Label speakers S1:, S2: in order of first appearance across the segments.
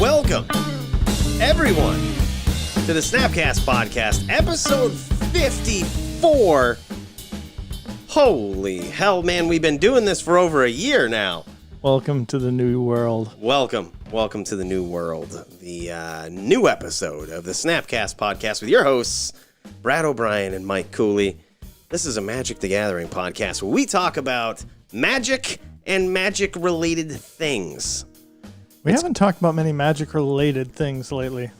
S1: Welcome, everyone, to the SnapCast podcast, episode 54. Holy hell, man, we've been doing this for over a year now.
S2: Welcome to the new world.
S1: Welcome to the new world. The new episode of the SnapCast podcast with your hosts, Brad O'Brien and Mike Cooley. This is a Magic the Gathering podcast where we talk about magic and magic-related things.
S2: We haven't talked about many magic-related things lately.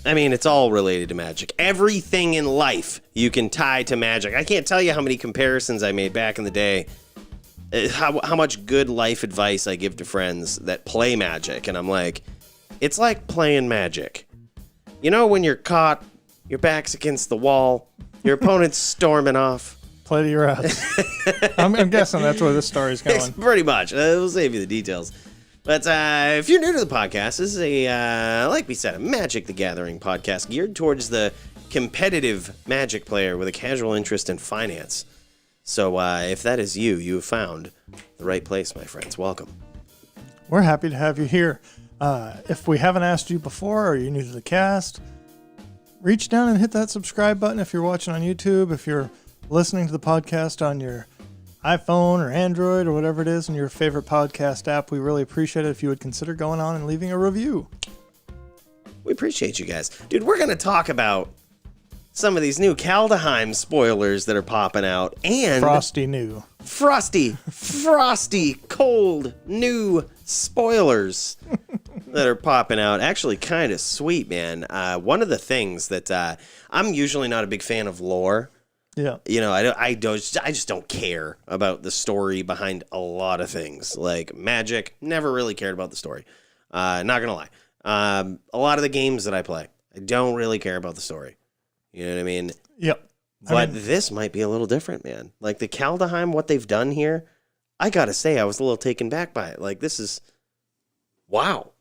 S1: I mean, it's all related to magic. Everything in life you can tie to magic. I can't tell you how many comparisons I made back in the day. How much good life advice I give to friends that play magic. And I'm like, it's like playing magic. You know when you're caught, your back's against the wall, your opponent's storming off.
S2: Play to your odds. I'm guessing that's where this story's going.
S1: Pretty much. We'll save you the details. But if you're new to the podcast, this is like we said, a Magic the Gathering podcast geared towards the competitive Magic player with a casual interest in finance. So if that is you, you have found the right place, my friends. Welcome.
S2: We're happy to have you here. If we haven't asked you before or you're new to the cast, reach down and hit that subscribe button if you're watching on YouTube, if you're listening to the podcast on your iPhone or Android or whatever it is in your favorite podcast app. We really appreciate it if you would consider going on and leaving a review.
S1: We appreciate you guys. Dude, we're going to talk about some of these new Caldheim spoilers that are popping out. And
S2: Frosty,
S1: cold, new spoilers that are popping out. Actually, kind of sweet, man. One of the things that I'm usually not a big fan of lore.
S2: Yeah.
S1: You know, I just don't care about the story behind a lot of things. Like Magic, never really cared about the story. Not going to lie. A lot of the games that I play, I don't really care about the story. You know what I mean?
S2: Yep.
S1: But this might be a little different, man. Like the Kaldheim, what they've done here, I got to say, I was a little taken back by it. Like, this is, wow.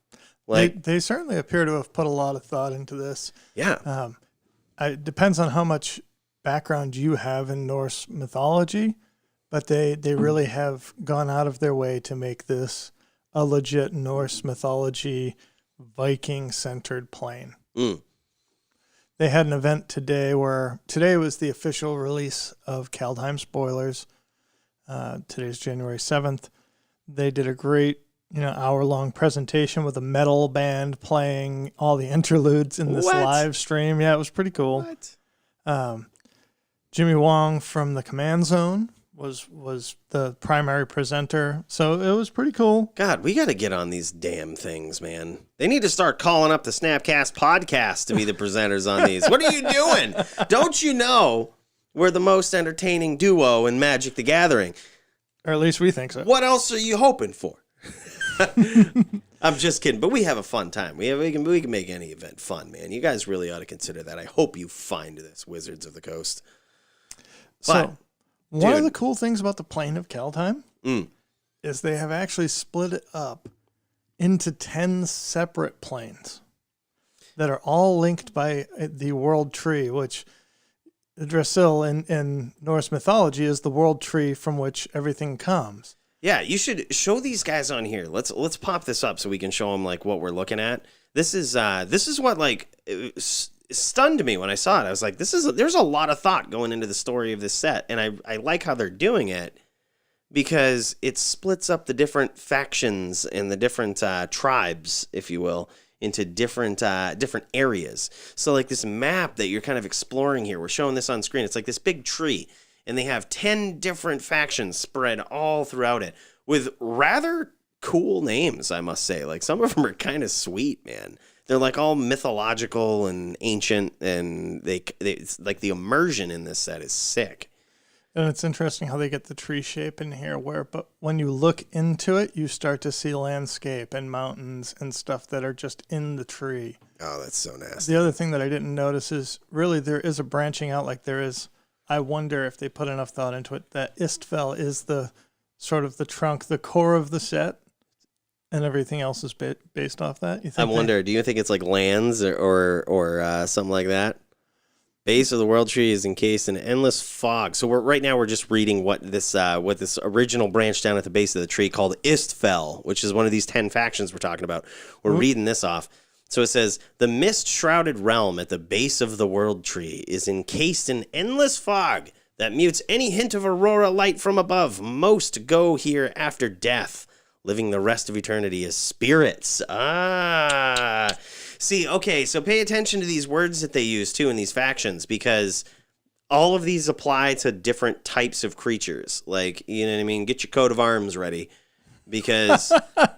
S1: Like
S2: They certainly appear to have put a lot of thought into this.
S1: Yeah.
S2: It depends on how much background you have in Norse mythology, but they really have gone out of their way to make this a legit Norse mythology Viking-centered plane. They had an event today where today was the official release of Caldheim Spoilers. Today's January 7th. They did a great, hour-long presentation with a metal band playing all the interludes in this live stream. Yeah, it was pretty cool.
S1: What?
S2: Jimmy Wong from the Command Zone was the primary presenter, so it was pretty cool.
S1: God, we got to get on these damn things, man. They need to start calling up the SnapCast podcast to be the presenters on these. What are you doing? Don't you know we're the most entertaining duo in Magic the Gathering?
S2: Or at least we think so.
S1: What else are you hoping for? I'm just kidding, but we have a fun time. We can make any event fun, man. You guys really ought to consider that. I hope you find this, Wizards of the Coast.
S2: So, one of the cool things about the plane of Kaldheim is they have actually split it up into 10 separate planes that are all linked by the world tree, which Drasil in Norse mythology is the world tree from which everything comes.
S1: Yeah, you should show these guys on here. Let's pop this up so we can show them like what we're looking at. This is what like stunned me when I saw it. I was like, there's a lot of thought going into the story of this set, and I like how they're doing it because it splits up the different factions and the different tribes, if you will, into different areas. So like this map that you're kind of exploring here, we're showing this on screen. It's like this big tree, and they have 10 different factions spread all throughout it with rather cool names, I must say. Like some of them are kind of sweet, man. They're like all mythological and ancient, and it's like the immersion in this set is sick.
S2: And it's interesting how they get the tree shape in here, but when you look into it, you start to see landscape and mountains and stuff that are just in the tree.
S1: Oh, that's so nasty.
S2: The other thing that I didn't notice is really there is a branching out, like there is. I wonder if they put enough thought into it that Istfell is the sort of the trunk, the core of the set. And everything else is based off that? You think
S1: I wonder, do you think it's like lands or something like that? Base of the world tree is encased in endless fog. So right now we're just reading what this original branch down at the base of the tree called Istfell, which is one of these 10 factions we're talking about. We're reading this off. So it says, the mist-shrouded realm at the base of the world tree is encased in endless fog that mutes any hint of aurora light from above. Most go here after death, living the rest of eternity as spirits. See, okay, so pay attention to these words that they use, too, in these factions, because all of these apply to different types of creatures. Like, you know what I mean? Get your coat of arms ready, because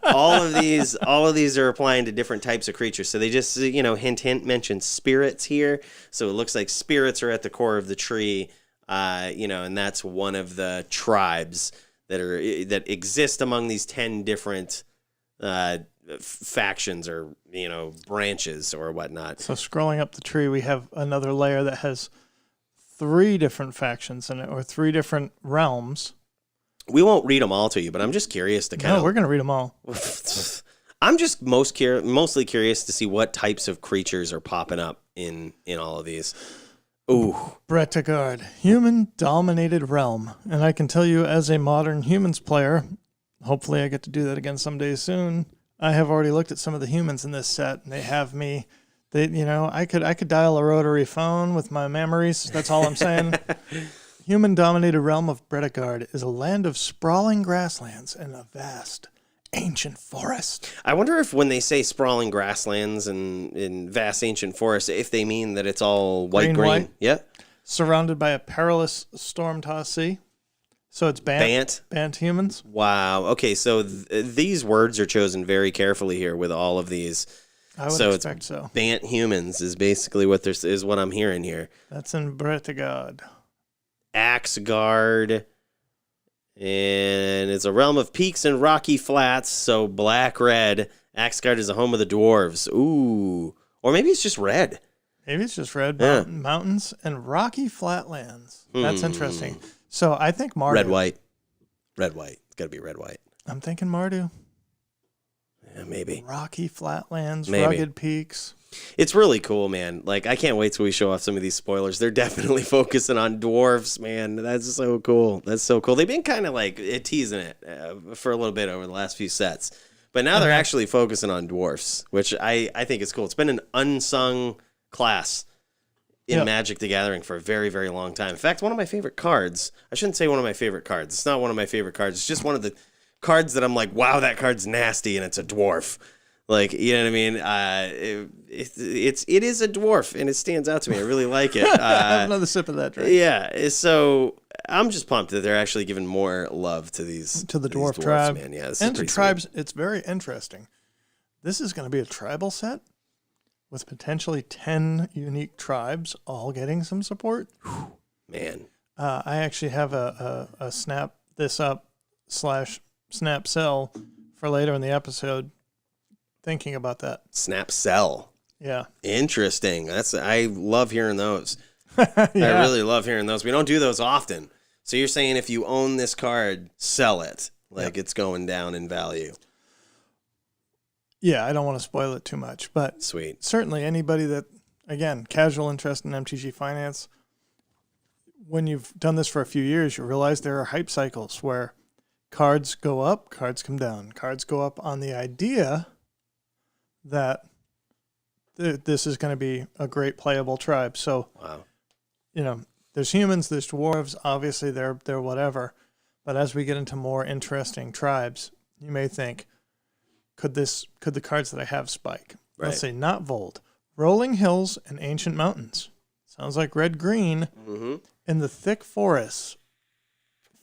S1: all of these are applying to different types of creatures. So they just, hint, mention spirits here. So it looks like spirits are at the core of the tree, and that's one of the tribes that exist among these 10 different factions or branches or whatnot.
S2: So scrolling up the tree, we have another layer that has 3 different factions in it, or 3 different realms.
S1: We won't read them all to you, but I'm just curious to kind of...
S2: No, we're going to read them all.
S1: I'm just mostly curious to see what types of creatures are popping up in all of these. Ooh.
S2: Bretagard, human-dominated realm. And I can tell you, as a modern humans player, hopefully I get to do that again someday soon, I have already looked at some of the humans in this set, and they have me... I could dial a rotary phone with my memories. That's all I'm saying. Human-dominated realm of Bretagard is a land of sprawling grasslands and a vast, ancient forest.
S1: I wonder if when they say sprawling grasslands and vast ancient forest, if they mean that it's all white-green. Yeah.
S2: Surrounded by a perilous storm-tossed sea. So it's Bant humans.
S1: Wow. Okay, so these words are chosen very carefully here with all of these.
S2: I would expect so.
S1: Bant humans is basically what I'm hearing here.
S2: That's in Bretagard.
S1: Axgard, and it's a realm of peaks and rocky flats, so black-red. Axgard is the home of the dwarves. Ooh. Or maybe it's just red.
S2: Maybe it's just red. Yeah. Mountains and rocky flatlands. That's interesting. So I think Mardu.
S1: Red-white. Red-white. It's got to be red-white.
S2: I'm thinking Mardu.
S1: Yeah, maybe.
S2: Rocky flatlands, rugged peaks.
S1: It's really cool, man. Like, I can't wait till we show off some of these spoilers. They're definitely focusing on dwarves, man. That's so cool. That's so cool. They've been kind of like teasing it for a little bit over the last few sets. But now they're actually focusing on dwarfs, which I think is cool. It's been an unsung class in Magic the Gathering for a very, very long time. In fact, one of my favorite cards, I shouldn't say one of my favorite cards. It's not one of my favorite cards. It's just one of the cards that I'm like, wow, that card's nasty, and it's a dwarf. Like, you know what I mean? It is a dwarf, and it stands out to me. I really like it.
S2: Have another sip of that drink.
S1: Yeah, so I'm just pumped that they're actually giving more love to the
S2: dwarf tribe,
S1: man. Yeah,
S2: and to tribes. Sweet. It's very interesting. This is going to be a tribal set with potentially 10 unique tribes, all getting some support.
S1: Whew, man,
S2: I actually have a snap this up / snap sell for later in the episode. Thinking about that.
S1: Snap sell.
S2: Yeah.
S1: Interesting. I love hearing those. I really love hearing those. We don't do those often. So you're saying if you own this card, sell it. Like it's going down in value.
S2: Yeah, I don't want to spoil it too much, but
S1: sweet.
S2: Certainly anybody that, again, casual interest in MTG finance, when you've done this for a few years, you realize there are hype cycles where cards go up, cards come down. Cards go up on the idea that this is going to be a great playable tribe. So, there's humans, there's dwarves, obviously they're whatever. But as we get into more interesting tribes, you may think, could the cards that I have spike?
S1: Right.
S2: Let's say not Vold. Rolling hills and ancient mountains. Sounds like red-green.
S1: Mm-hmm.
S2: In the thick forests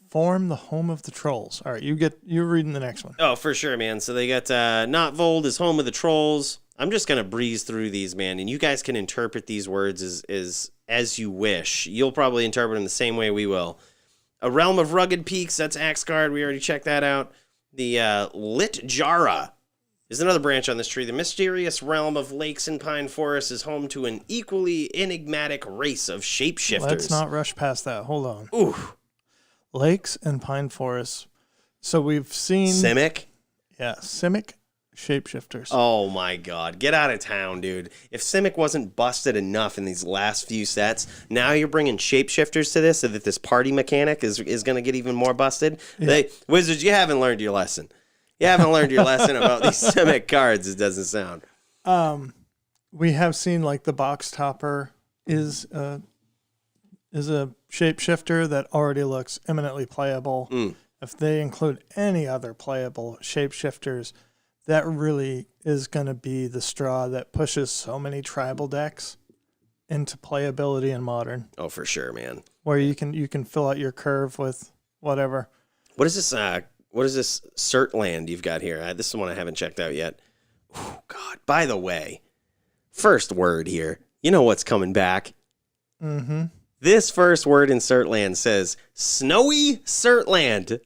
S2: form the home of the trolls. All right, you're reading the next one.
S1: Oh, for sure, man. So they got Not Vold is home of the trolls. I'm just going to breeze through these, man, and you guys can interpret these words as you wish. You'll probably interpret them the same way we will. A realm of rugged peaks, that's Axgard. We already checked that out. The Lit Jara is another branch on this tree. The mysterious realm of lakes and pine forests is home to an equally enigmatic race of shapeshifters.
S2: Let's not rush past that. Hold on.
S1: Ooh.
S2: Lakes and pine forests. So we've seen...
S1: Simic?
S2: Yeah, Simic. shapeshifters.
S1: Oh my god, get out of town, dude. If Simic wasn't busted enough in these last few sets, now you're bringing shapeshifters to this so that this party mechanic is going to get even more busted. Yeah. Wizards, you haven't learned your lesson. You haven't learned your lesson about these Simic cards, it doesn't sound.
S2: We have seen like the box topper is a shapeshifter that already looks eminently playable. If they include any other playable shapeshifters, that really is going to be the straw that pushes so many tribal decks into playability in Modern.
S1: Oh, for sure, man.
S2: Where you can fill out your curve with whatever.
S1: What is this? What is this cert land you've got here? This is one I haven't checked out yet. Oh God! By the way, first word here. You know what's coming back?
S2: Mm-hmm.
S1: This first word in cert land says snowy cert land.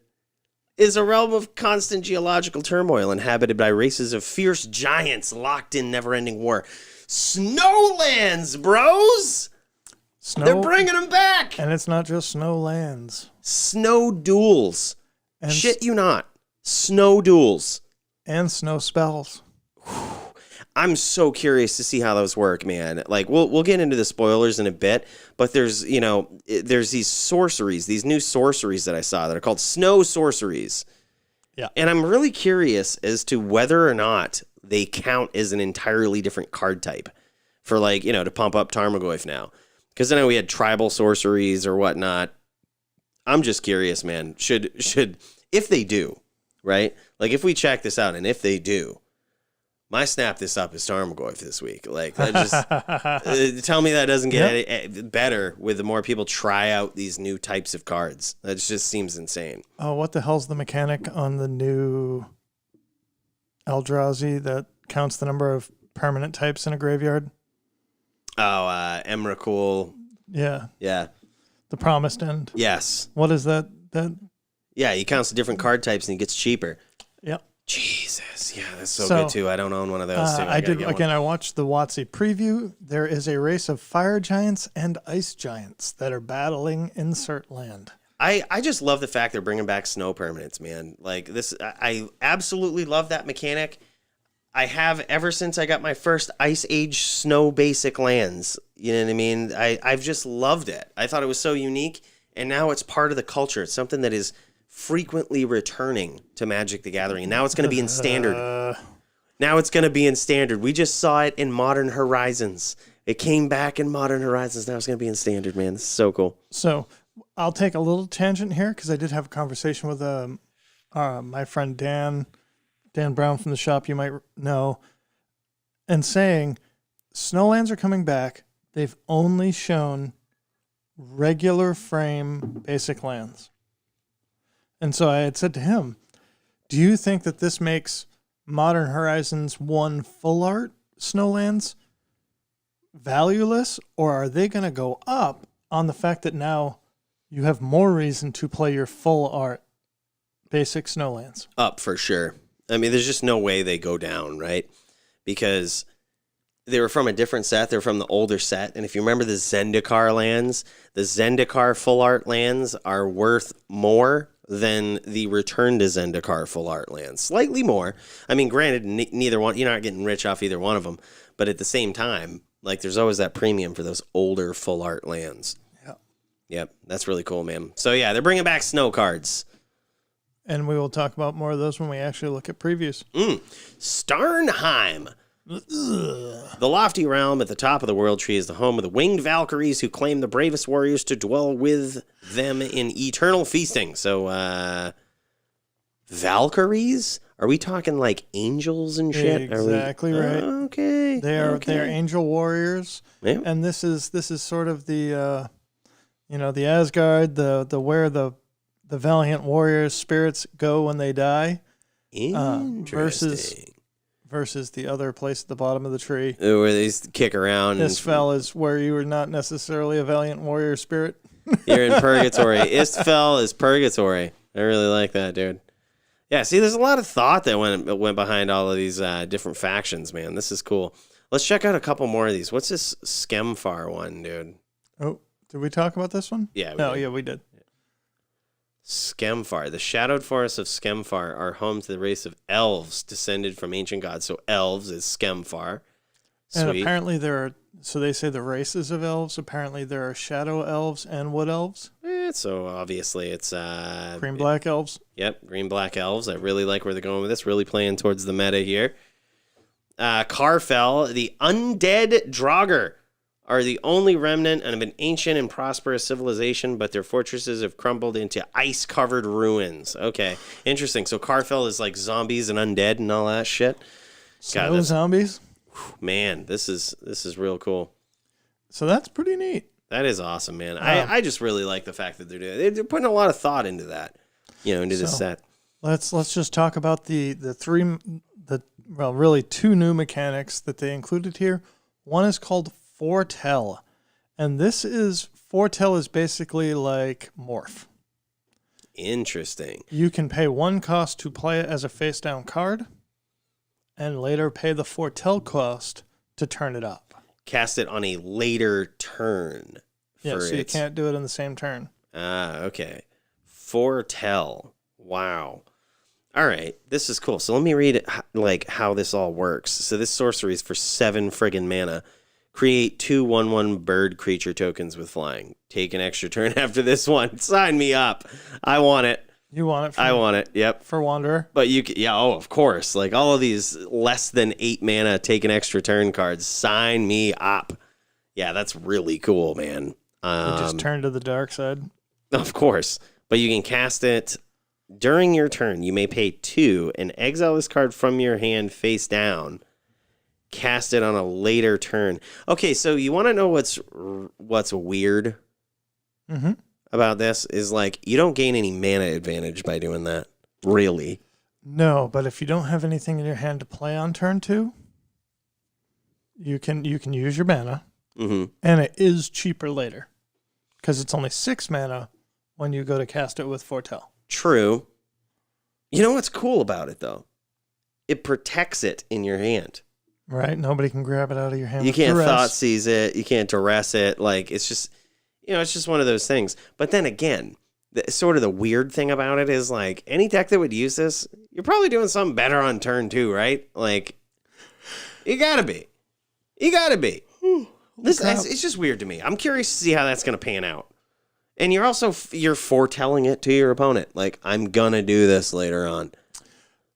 S1: Is a realm of constant geological turmoil inhabited by races of fierce giants locked in never-ending war. Snowlands, bros! They're bringing them back!
S2: And it's not just Snowlands.
S1: Snow duels. And shit you not. Snow duels.
S2: And snow spells.
S1: I'm so curious to see how those work, man. Like, we'll get into the spoilers in a bit, but there's these sorceries, these new sorceries that I saw that are called snow sorceries.
S2: Yeah.
S1: And I'm really curious as to whether or not they count as an entirely different card type for, like, to pump up Tarmogoyf now. Because I know we had tribal sorceries or whatnot. I'm just curious, man. Should if they do, right? Like, if we check this out and if they do, my snap this up is Tarmogoyf this week. Like, that just tell me that doesn't get any better with the more people try out these new types of cards. That just seems insane.
S2: Oh, what the hell's the mechanic on the new Eldrazi that counts the number of permanent types in a graveyard?
S1: Oh, Emrakul.
S2: Yeah.
S1: Yeah.
S2: The Promised End.
S1: Yes.
S2: What is that?
S1: Yeah, he counts the different card types and he gets cheaper.
S2: Yep.
S1: Jesus, yeah, that's so good too. I don't own one of those too.
S2: I watched the WOTC preview. There is a race of fire giants and ice giants that are battling in Cert Land.
S1: I just love the fact they're bringing back snow permanents, man. Like this, I absolutely love that mechanic. I have ever since I got my first Ice Age snow basic lands. You know what I mean? I've just loved it. I thought it was so unique, and now it's part of the culture. It's something that is frequently returning to Magic the Gathering. And now it's going to be in Standard. Now it's going to be in Standard. We just saw it in Modern Horizons. It came back in Modern Horizons. Now it's going to be in Standard, man. This is so cool.
S2: So I'll take a little tangent here because I did have a conversation with my friend Dan Brown from the shop, you might know, and saying Snowlands are coming back. They've only shown regular frame basic lands. And so I had said to him, do you think that this makes Modern Horizons 1 full art Snowlands valueless, or are they going to go up on the fact that now you have more reason to play your full art basic Snowlands?
S1: Up for sure. I mean, there's just no way they go down, right? Because they were from a different set. They're from the older set. And if you remember the Zendikar lands, the Zendikar full art lands are worth more than the Return to Zendikar full art lands. Slightly more. I mean, granted, neither one, you're not getting rich off either one of them. But at the same time, like, there's always that premium for those older full art lands. Yep. That's really cool, man. So, yeah, they're bringing back snow cards.
S2: And we will talk about more of those when we actually look at previews.
S1: Starnheim. The lofty realm at the top of the world tree is the home of the winged Valkyries who claim the bravest warriors to dwell with them in eternal feasting. So, Valkyries? Are we talking like angels and shit?
S2: Exactly right.
S1: Okay.
S2: They are angel warriors.
S1: Yeah.
S2: And this is sort of the the Asgard, the where the valiant warriors' spirits go when they die.
S1: Interesting.
S2: Versus the other place at the bottom of the tree.
S1: Where they kick around.
S2: Istfel is where you are not necessarily a valiant warrior spirit.
S1: You're in purgatory. Istfel is purgatory. I really like that, dude. Yeah, see, there's a lot of thought that went behind all of these different factions, man. This is cool. Let's check out a couple more of these. What's this Skemfar one, dude?
S2: Oh, did we talk about this one?
S1: Yeah.
S2: We did.
S1: Skemfar. The shadowed forests of Skemfar are home to the race of elves descended from ancient gods. So elves is Skemfar.
S2: And
S1: Sweet.
S2: apparently there are, so they say the races of elves. Apparently there are shadow elves and wood elves.
S1: So obviously it's
S2: Green black elves.
S1: Yep, green black elves. I really like where they're going with this. Really playing towards the meta here. Karfell, the undead Draugr, are the only remnant of an ancient and prosperous civilization, but their fortresses have crumbled into ice-covered ruins. Okay, interesting. So Karfell is like zombies and undead and all that shit.
S2: Snow zombies.
S1: Man, this is real cool.
S2: So that's pretty neat.
S1: That is awesome, man. I just really like the fact that they're putting a lot of thought into that, into this set.
S2: Let's just talk about the really two new mechanics that they included here. One is called Foretell, and Foretell is basically like Morph.
S1: Interesting.
S2: You can pay 1 cost to play it as a face down card, and later pay the Foretell cost to turn it up.
S1: Cast it on a later turn.
S2: Yeah, so you can't do it in the same turn.
S1: Ah, okay. Foretell. Wow. All right, this is cool. So let me read how this all works. So this sorcery is for 7 friggin' mana. Create 2 1/1 bird creature tokens with flying. Take an extra turn after this one. Sign me up. I want it.
S2: You want it?
S1: I want it. Yep.
S2: For Wanderer.
S1: But of course. Like all of these less than 8 mana take an extra turn cards. Sign me up. Yeah, that's really cool, man.
S2: You just turn to the dark side.
S1: Of course. But you can cast it during your turn. You may pay 2 and exile this card from your hand face down. Cast it on a later turn. Okay, so you want to know what's weird about this is like you don't gain any mana advantage by doing that. Really?
S2: No, but if you don't have anything in your hand to play on turn 2, you can use your mana, and it is cheaper later because it's only 6 mana when you go to cast it with Foretell.
S1: True. You know what's cool about it though? It protects it in your hand.
S2: Right? Nobody can grab it out of your hand.
S1: You can't thought seize it. You can't duress it. Like it's just, it's just one of those things. But then again, sort of the weird thing about it is like any deck that would use this, you're probably doing something better on turn 2, right? Like you gotta be. It's just weird to me. I'm curious to see how that's gonna pan out. And you're foretelling it to your opponent. Like I'm gonna do this later on.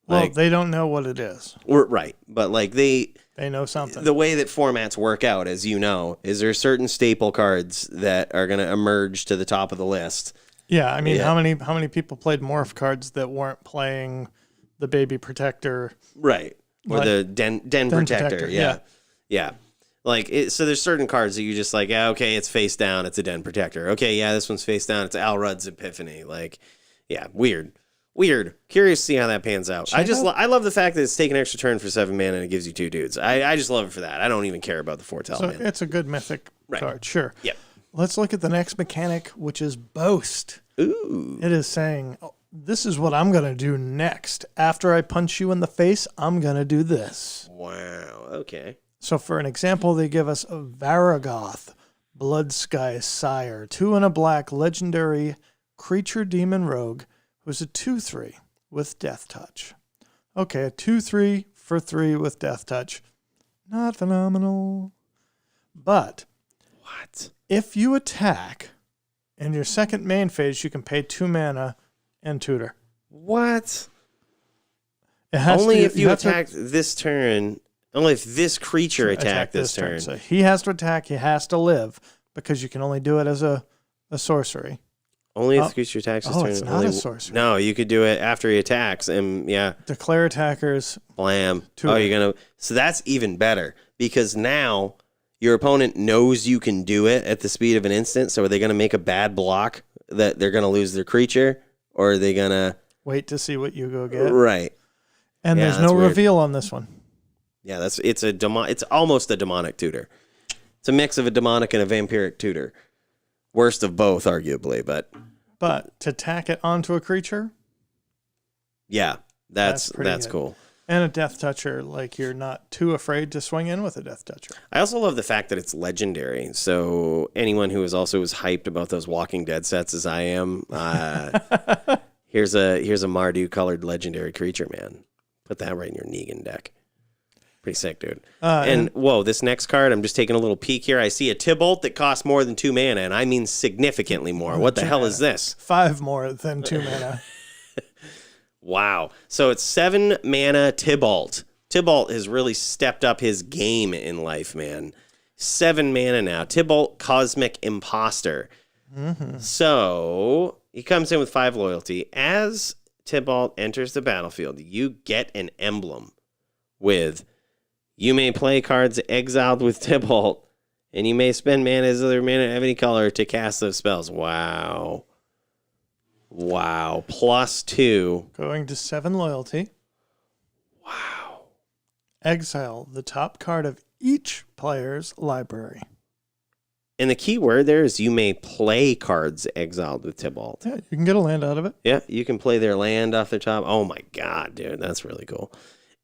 S2: Well, they don't know what it is.
S1: Right, but like they
S2: know something.
S1: The way that formats work out, as you know, is there certain staple cards that are going to emerge to the top of the list.
S2: Yeah, I mean, how many people played Morph cards that weren't playing the Baby Protector?
S1: Right, or like, the Den Protector. Yeah. Like, so there's certain cards that you just like, yeah, okay, it's face down, it's a Den Protector. Okay, yeah, this one's face down, it's Alrud's Epiphany. Like, yeah, weird. Curious to see how that pans out. I love the fact that it's taking an extra turn for 7 mana and it gives you 2 dudes. I just love it for that. I don't even care about the Foretell.
S2: So
S1: man.
S2: It's a good mythic card, sure.
S1: Yep.
S2: Let's look at the next mechanic, which is Boast.
S1: Ooh.
S2: It is saying, this is what I'm going to do next. After I punch you in the face, I'm going to do this.
S1: Wow. Okay.
S2: So for an example, they give us a Varagoth, Bloodsky Sire, 2 and a black legendary creature demon rogue, who's a 2/3 with Death Touch. Okay, a 2/3 for 3 with Death Touch. Not phenomenal. But
S1: what?
S2: If you attack in your second main phase, you can pay 2 mana and tutor.
S1: What? Only if you attacked this turn. Only if this creature attacked this turn.
S2: So he has to attack, he has to live, because you can only do it as a sorcery.
S1: Only if the creature attacks this turn.
S2: It's not a sorcery.
S1: No, you could do it after he attacks, and yeah.
S2: Declare attackers.
S1: Blam. Oh, you're going to... So that's even better, because now your opponent knows you can do it at the speed of an instant, so are they going to make a bad block that they're going to lose their creature, or are they going to...
S2: Wait to see what you go get.
S1: Right.
S2: And there's no reveal on this one.
S1: Yeah, it's almost a demonic tutor. It's a mix of a demonic and a vampiric tutor. Worst of both, arguably, but
S2: to tack it onto a creature?
S1: Yeah, that's cool.
S2: And a Death Toucher, like you're not too afraid to swing in with a Death Toucher.
S1: I also love the fact that it's legendary. So anyone who is also as hyped about those Walking Dead sets as I am, here's a Mardu colored legendary creature, man. Put that right in your Negan deck. Pretty sick, dude. And whoa, this next card, I'm just taking a little peek here. I see a Tybalt that costs more than 2 mana, and I mean significantly more. What the hell is this?
S2: 5 more than 2 mana.
S1: Wow. So it's 7 mana Tybalt. Tybalt has really stepped up his game in life, man. 7 mana now. Tybalt Cosmic Imposter. Mm-hmm. So he comes in with 5 loyalty. As Tybalt enters the battlefield, you get an emblem with, you may play cards exiled with Tybalt, and you may spend mana as other mana of any color to cast those spells. Wow. Wow. +2.
S2: Going to 7 loyalty.
S1: Wow.
S2: Exile the top card of each player's library.
S1: And the key word there is you may play cards exiled with Tybalt.
S2: Yeah, you can get a land out of it.
S1: Yeah, you can play their land off their top. Oh my God, dude, that's really cool.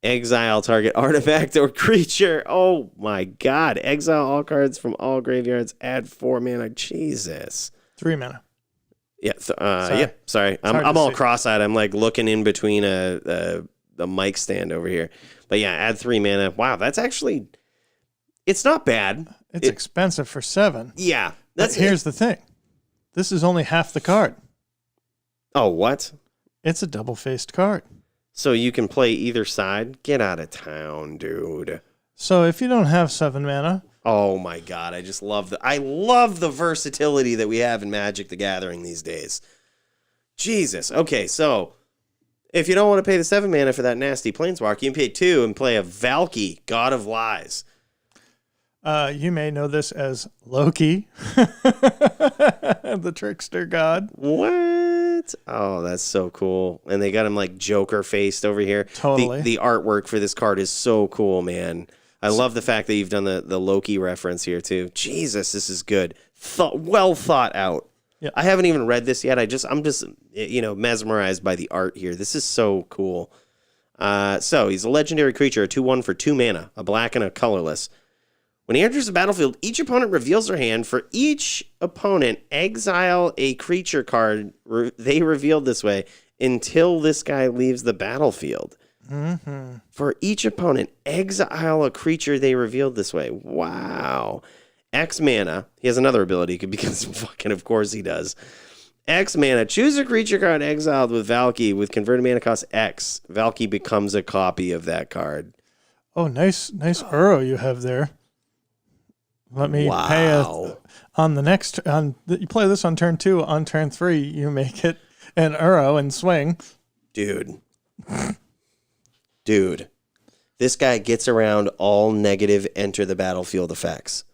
S1: Exile target artifact or creature. Oh my God. Exile all cards from all graveyards. Add 4 mana. Jesus.
S2: 3 mana.
S1: Yeah, sorry. I'm all cross-eyed. I'm like looking in between the mic stand over here. But yeah, add 3 mana. Wow, that's actually, it's not bad.
S2: It's expensive for 7.
S1: Yeah.
S2: Here's the thing. This is only half the card.
S1: Oh, what?
S2: It's a double-faced card.
S1: So you can play either side? Get out of town, dude.
S2: So if you don't have 7 mana...
S1: Oh my God, I love the versatility that we have in Magic the Gathering these days. Jesus. Okay, so if you don't want to pay the 7 mana for that nasty Planeswalker, you can pay 2 and play a Valky, God of Lies.
S2: You may know this as Loki, the trickster god.
S1: What? Oh, that's so cool. And they got him like Joker faced over here.
S2: Totally.
S1: The artwork for this card is so cool, man. I love the fact that you've done the Loki reference here too. Jesus, this is good. Well thought out.
S2: Yeah.
S1: I haven't even read this yet. I'm just mesmerized by the art here. This is so cool. So he's a legendary creature, a 2/1 for 2 mana, a black and a colorless. When he enters the battlefield, each opponent reveals their hand. For each opponent, exile a creature card they revealed this way until this guy leaves the battlefield. Mm-hmm. For each opponent, exile a creature they revealed this way. Wow. X mana. He has another ability because fucking of course he does. X mana. Choose a creature card exiled with Valky with converted mana cost X. Valky becomes a copy of that card.
S2: Oh, nice Uro you have there. Let me pay on the next you play this on turn 2. On turn 3, you make it an Uro and swing.
S1: Dude, this guy gets around all negative enter the battlefield effects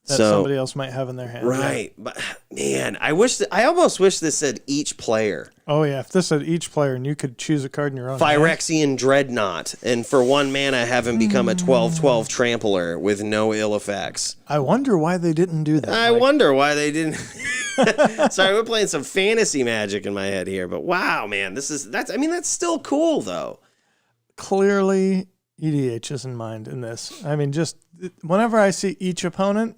S2: that somebody else might have in their hand.
S1: Right, yeah. But man, I almost wish this said each player.
S2: Oh yeah, if this said each player and you could choose a card in your own
S1: Phyrexian
S2: hand.
S1: Dreadnought, and for 1 mana have him become a 12/12 trampler with no ill effects.
S2: I wonder why they didn't do that.
S1: I wonder why they didn't. Sorry, we're playing some fantasy Magic in my head here, but wow, man, that's still cool though.
S2: Clearly, EDH is in mind in this. I mean, just whenever I see each opponent,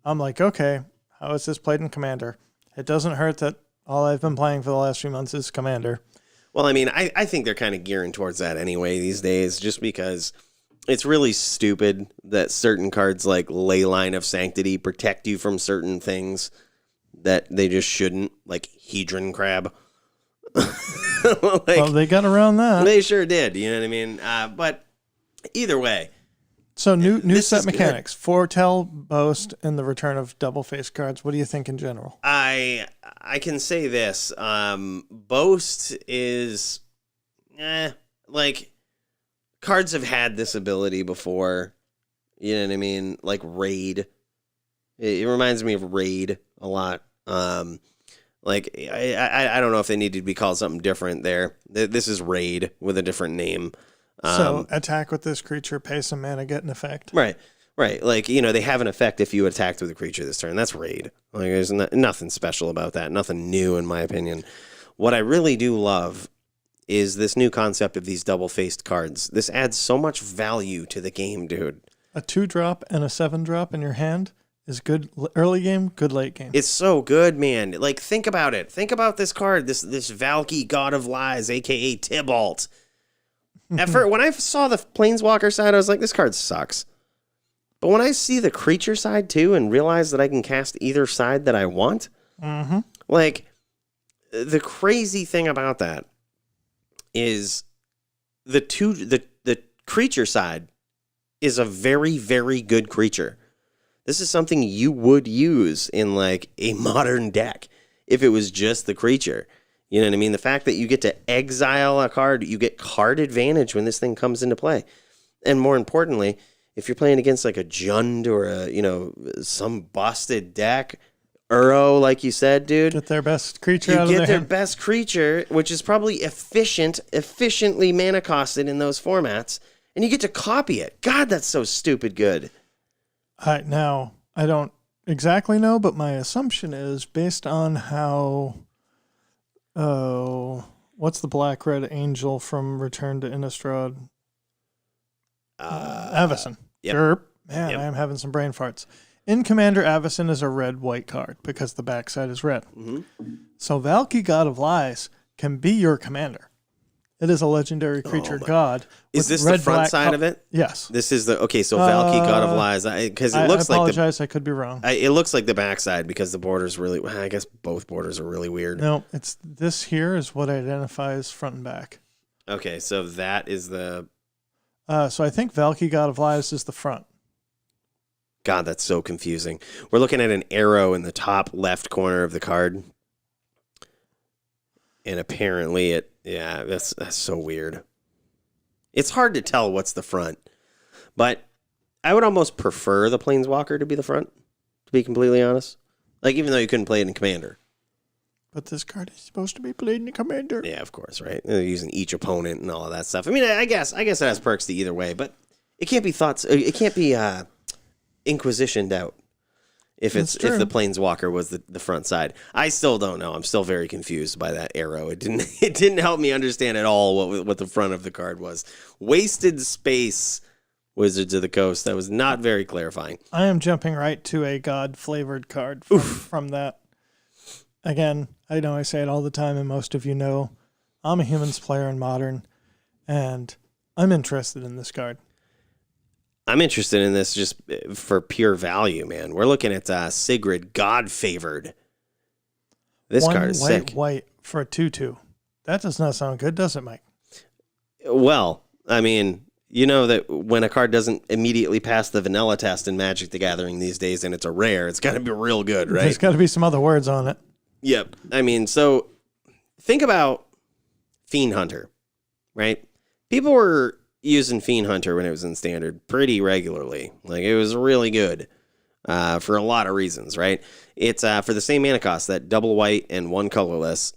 S2: I'm like, okay, how is this played in Commander? It doesn't hurt that all I've been playing for the last few months is Commander.
S1: Well, I mean, I think they're kind of gearing towards that anyway these days, just because it's really stupid that certain cards like Leyline of Sanctity protect you from certain things that they just shouldn't, like Hedron Crab.
S2: Well, they got around that.
S1: They sure did, you know what I mean? But either way.
S2: So new set mechanics, Foretell, Boast, and the return of double-faced cards. What do you think in general?
S1: I can say this. Boast is, like, cards have had this ability before. You know what I mean? Like Raid. It reminds me of Raid a lot. Like, I don't know if they needed to be called something different there. This is Raid with a different name.
S2: So attack with this creature, pay some mana, get an effect.
S1: Right. Like, they have an effect if you attacked with a creature this turn. That's Raid. Like, there's nothing special about that. Nothing new, in my opinion. What I really do love is this new concept of these double-faced cards. This adds so much value to the game, dude.
S2: A 2-drop and a 7-drop in your hand is good early game, good late game.
S1: It's so good, man. Like, think about it. Think about this card, this Valky, God of Lies, a.k.a. Tybalt. At first, when I saw the Planeswalker side, I was like, this card sucks. But when I see the creature side, too, and realize that I can cast either side that I want, like, the crazy thing about that is the creature side is a very, very good creature. This is something you would use in like a modern deck if it was just the creature. You know what I mean? The fact that you get to exile a card, you get card advantage when this thing comes into play. And more importantly, if you're playing against like a Jund or a, some busted deck, Uro, like you said, dude.
S2: Get their best creature out of their hand.
S1: Best creature, which is probably efficiently mana costed in those formats, and you get to copy it. God, that's so stupid good.
S2: Now, I don't exactly know, but my assumption is based on how... what's the black-red angel from Return to Innistrad? Avacyn.
S1: Yep.
S2: Derp. Man,
S1: Yep.
S2: I am having some brain farts. In Commander, Avacyn is a red-white card because the backside is red. So Valky, God of Lies, can be your commander. It is a legendary creature god.
S1: Is this the front side of it?
S2: Yes.
S1: This is the so Valky, God of Lies, because it looks
S2: I apologize, I could be wrong.
S1: it looks like the backside because the borders really. I guess both borders are really weird.
S2: No, it's this here is what identifies front and back.
S1: Okay, so that is the.
S2: So I think Valky, God of Lies is the front.
S1: God, that's so confusing. We're looking at an arrow in the top left corner of the card. And apparently that's so weird. It's hard to tell what's the front. But I would almost prefer the Planeswalker to be the front, to be completely honest. Like, even though you couldn't play it in Commander.
S2: But this card is supposed to be played in Commander.
S1: Yeah, of course, right? They're using each opponent and all of that stuff. I mean, I guess it has perks to either way, but it can't be Inquisitioned out if the Planeswalker was the front side. I still don't know. I'm still very confused by that arrow. It didn't help me understand at all what the front of the card was. Wasted space, Wizards of the Coast. That was not very clarifying.
S2: I am jumping right to a god-flavored card from that. Again, I know I say it all the time, and most of you know, I'm a Humans player in Modern, and I'm interested in this card.
S1: I'm interested in this just for pure value, man. We're looking at Sigrid, God Favored. This card is sick.
S2: White for a 2/2. That does not sound good, does it, Mike?
S1: Well, I mean, you know that when a card doesn't immediately pass the vanilla test in Magic the Gathering these days and it's a rare, it's got to be real good, right?
S2: There's got to be some other words on it.
S1: Yep. I mean, so think about Fiend Hunter, right? People were using Fiend Hunter when it was in Standard pretty regularly. Like, it was really good for a lot of reasons, right? It's for the same mana cost, that double white and one colorless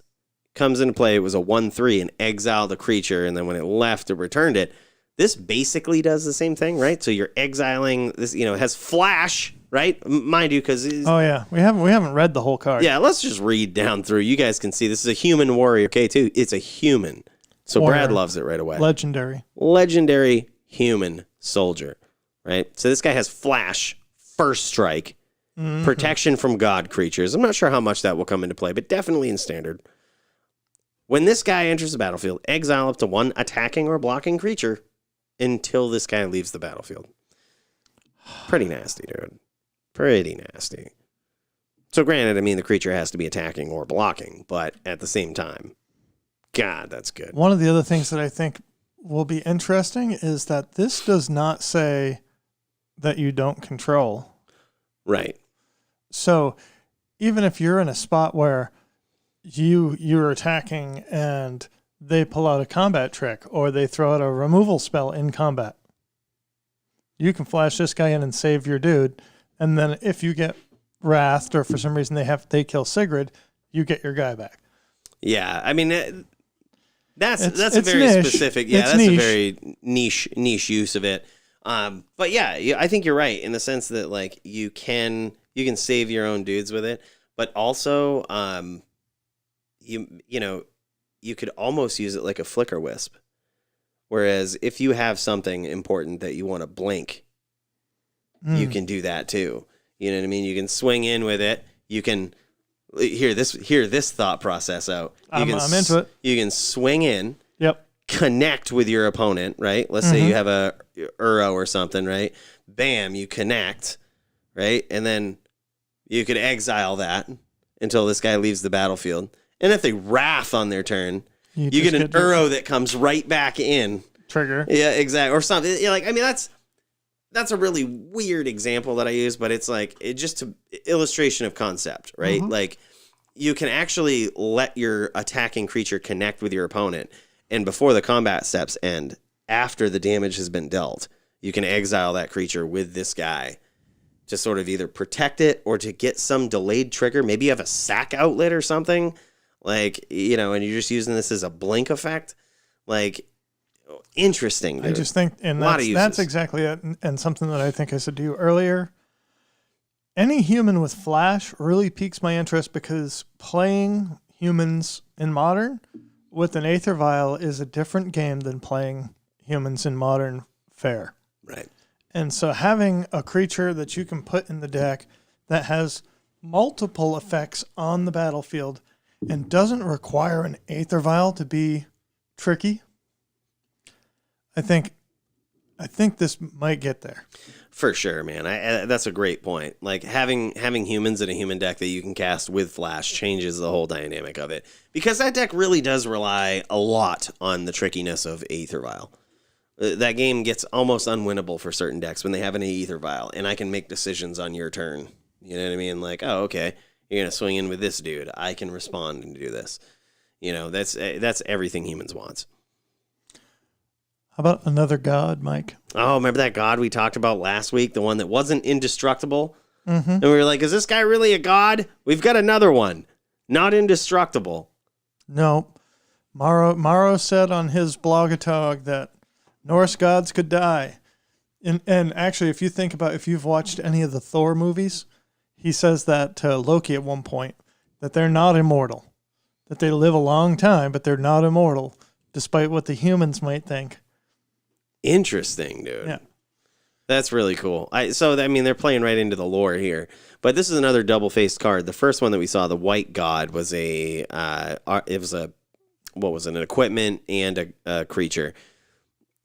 S1: comes into play. It was a 1/3 and exiled a creature, and then when it left, it returned it. This basically does the same thing, right? So you're exiling this, it has flash, right? Mind you, because
S2: oh yeah, we haven't read the whole card.
S1: Yeah, let's just read down through. You guys can see this is a human warrior, okay, too. It's a human. So
S2: Warrior.
S1: Brad loves it right away.
S2: Legendary
S1: human soldier, right? So this guy has flash, first strike, protection from god creatures. I'm not sure how much that will come into play, but definitely in Standard. When this guy enters the battlefield, exile up to one attacking or blocking creature until this guy leaves the battlefield. Pretty nasty, dude. Pretty nasty. So granted, I mean, the creature has to be attacking or blocking, but at the same time, God, that's good.
S2: One of the other things that I think will be interesting is that this does not say that you don't control.
S1: Right.
S2: So even if you're in a spot where you're attacking and they pull out a combat trick or they throw out a removal spell in combat, you can flash this guy in and save your dude. And then if you get wrathed or for some reason they kill Sigrid, you get your guy back.
S1: Yeah, I mean, that's a very
S2: niche.
S1: Specific. Yeah, that's
S2: niche.
S1: A very niche use of it. But yeah, I think you're right in the sense that like you can save your own dudes with it, but also you know you could almost use it like a flicker wisp. Whereas if you have something important that you want to blink, you can do that too. You know what I mean? You can swing in with it. You can hear this thought process out. I'm
S2: into it.
S1: You can swing in.
S2: Yep.
S1: Connect with your opponent, right? Let's say you have a Uro or something, right? Bam, you connect, right? And then you could exile that until this guy leaves the battlefield. And if they wrath on their turn, you get an Uro that comes right back in.
S2: Trigger.
S1: Yeah, exactly. Or something. Yeah, like, I mean, that's a really weird example that I use, but it's like just an illustration of concept, right? Like, you can actually let your attacking creature connect with your opponent, and before the combat steps end, after the damage has been dealt, you can exile that creature with this guy to sort of either protect it or to get some delayed trigger. Maybe you have a sack outlet or something, like, you know, and you're just using this as a blink effect. Like, interesting, dude.
S2: I just think, and that's exactly it. And something that I think I said to you earlier, any human with flash really piques my interest, because playing humans in Modern with an Aether Vial is a different game than playing humans in Modern fair.
S1: Right.
S2: And so having a creature that you can put in the deck that has multiple effects on the battlefield and doesn't require an Aether Vial to be tricky, I think this might get there.
S1: For sure, man. That's a great point. Like, having humans in a human deck that you can cast with flash changes the whole dynamic of it, because that deck really does rely a lot on the trickiness of Aether Vial. That game gets almost unwinnable for certain decks when they have an Aether Vial, and I can make decisions on your turn. You know what I mean? Like, oh, okay, you're gonna swing in with this dude. I can respond and do this. You know, that's everything humans wants.
S2: How about another god, Mike?
S1: Oh, remember that god we talked about last week? The one that wasn't indestructible? And we were like, is this guy really a god? We've got another one. Not indestructible.
S2: No. Maro said on his blogatog that Norse gods could die. And actually, if you think about, if you've watched any of the Thor movies, he says that to Loki at one point, that they're not immortal. That they live a long time, but they're not immortal, despite what the humans might think.
S1: Interesting, dude.
S2: Yeah.
S1: That's really cool. I mean, they're playing right into the lore here. But this is another double-faced card. The first one that we saw, the White God, was an equipment and a creature.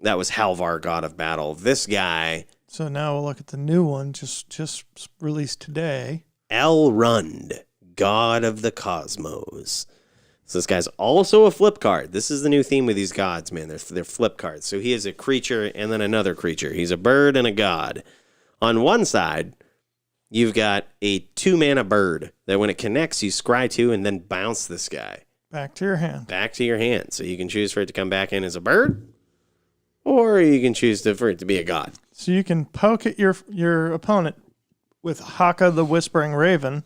S1: That was Halvar, God of Battle. This guy...
S2: So now we'll look at the new one, just released today.
S1: Elrond, God of the Cosmos. So this guy's also a flip card. This is the new theme with these gods, man. They're flip cards. So he is a creature and then another creature. He's a bird and a god. On one side, you've got a 2-mana bird that when it connects, you scry 2 and then bounce this guy.
S2: Back to your hand.
S1: Back to your hand. So you can choose for it to come back in as a bird, or you can choose for it to be a god.
S2: So you can poke at your opponent with Haka the Whispering Raven,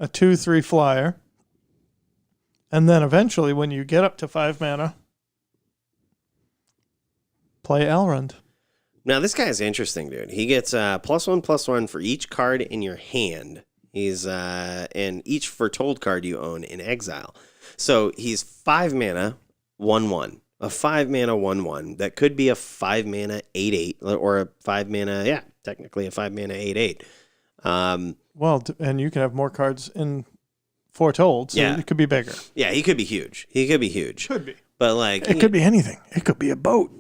S2: a 2/3 flyer. And then eventually, when you get up to 5 mana, play Elrond.
S1: Now, this guy is interesting, dude. He gets +1/+1 for each card in your hand. He's and each Foretold card you own in exile. So he's 5 mana, 1/1. A 5 mana 1/1 that could be a 5 mana 8/8, or a 5 mana, technically a 5 mana 8/8.
S2: Well, and you can have more cards in Foretold, so it could be bigger.
S1: Yeah, he could be huge.
S2: Could be.
S1: But like,
S2: it could be anything. It could be a boat.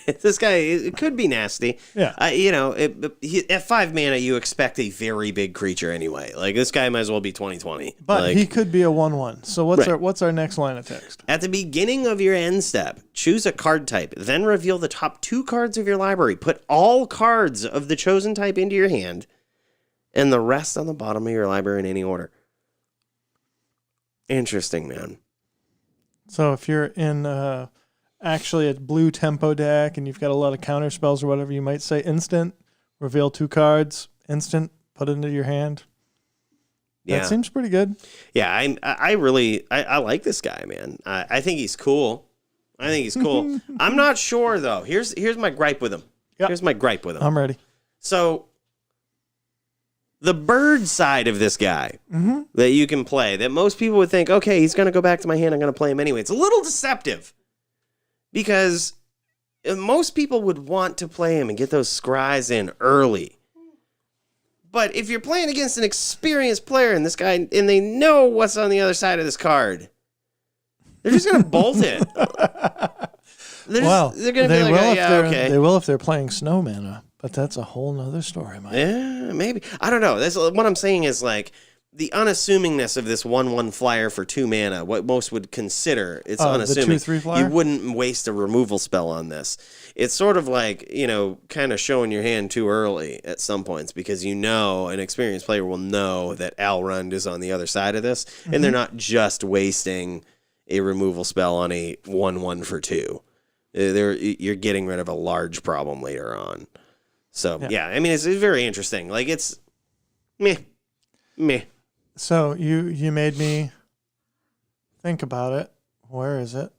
S1: This guy, it could be nasty.
S2: Yeah.
S1: At 5 mana, you expect a very big creature anyway. Like, this guy might as well be 20/20.
S2: But
S1: like,
S2: he could be a 1/1. So what's our next line of text?
S1: At the beginning of your end step, choose a card type, then reveal the top 2 cards of your library. Put all cards of the chosen type into your hand, and the rest on the bottom of your library in any order. Interesting, man.
S2: So if you're in actually a blue tempo deck and you've got a lot of counter spells or whatever, you might say instant, reveal 2 cards, instant, put it into your hand. That seems pretty good.
S1: Yeah, I really like this guy, man. I think he's cool. I'm not sure though. Here's my gripe with him.
S2: Yep.
S1: Here's my gripe with him.
S2: I'm ready.
S1: So the bird side of this guy that you can play, that most people would think, okay, he's going to go back to my hand, I'm going to play him anyway. It's a little deceptive because most people would want to play him and get those scries in early. But if you're playing against an experienced player and this guy, and they know what's on the other side of this card, they're just going to bolt it. They're going to be like, oh, yeah, okay.
S2: They will if they're playing snow mana, but that's a whole nother story, Mike.
S1: Yeah, maybe. I don't know. That's what I'm saying is like the unassumingness of this 1/1 flyer for 2 mana, what most would consider, it's unassuming.
S2: The 2/3 flyer?
S1: You wouldn't waste a removal spell on this. It's sort of like, kind of showing your hand too early at some points because an experienced player will know that Alrund is on the other side of this, and they're not just wasting a removal spell on a 1/1 for 2. You're getting rid of a large problem later on. So, yeah, I mean, it's very interesting. Like, it's meh.
S2: So you made me think about it. Where is it?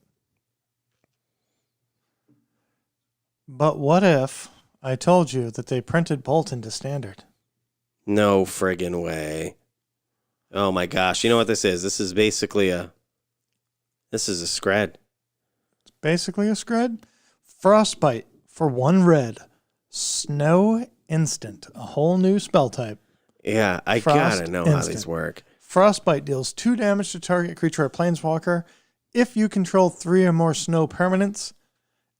S2: But what if I told you that they printed Bolt into Standard?
S1: No friggin' way. Oh my gosh. You know what this is? This is basically a scred.
S2: It's basically a scred. Frostbite for 1 red. Snow instant. A whole new spell type.
S1: Yeah, I gotta know how these work.
S2: Frostbite deals 2 damage to target creature or planeswalker. If you control 3 or more snow permanents,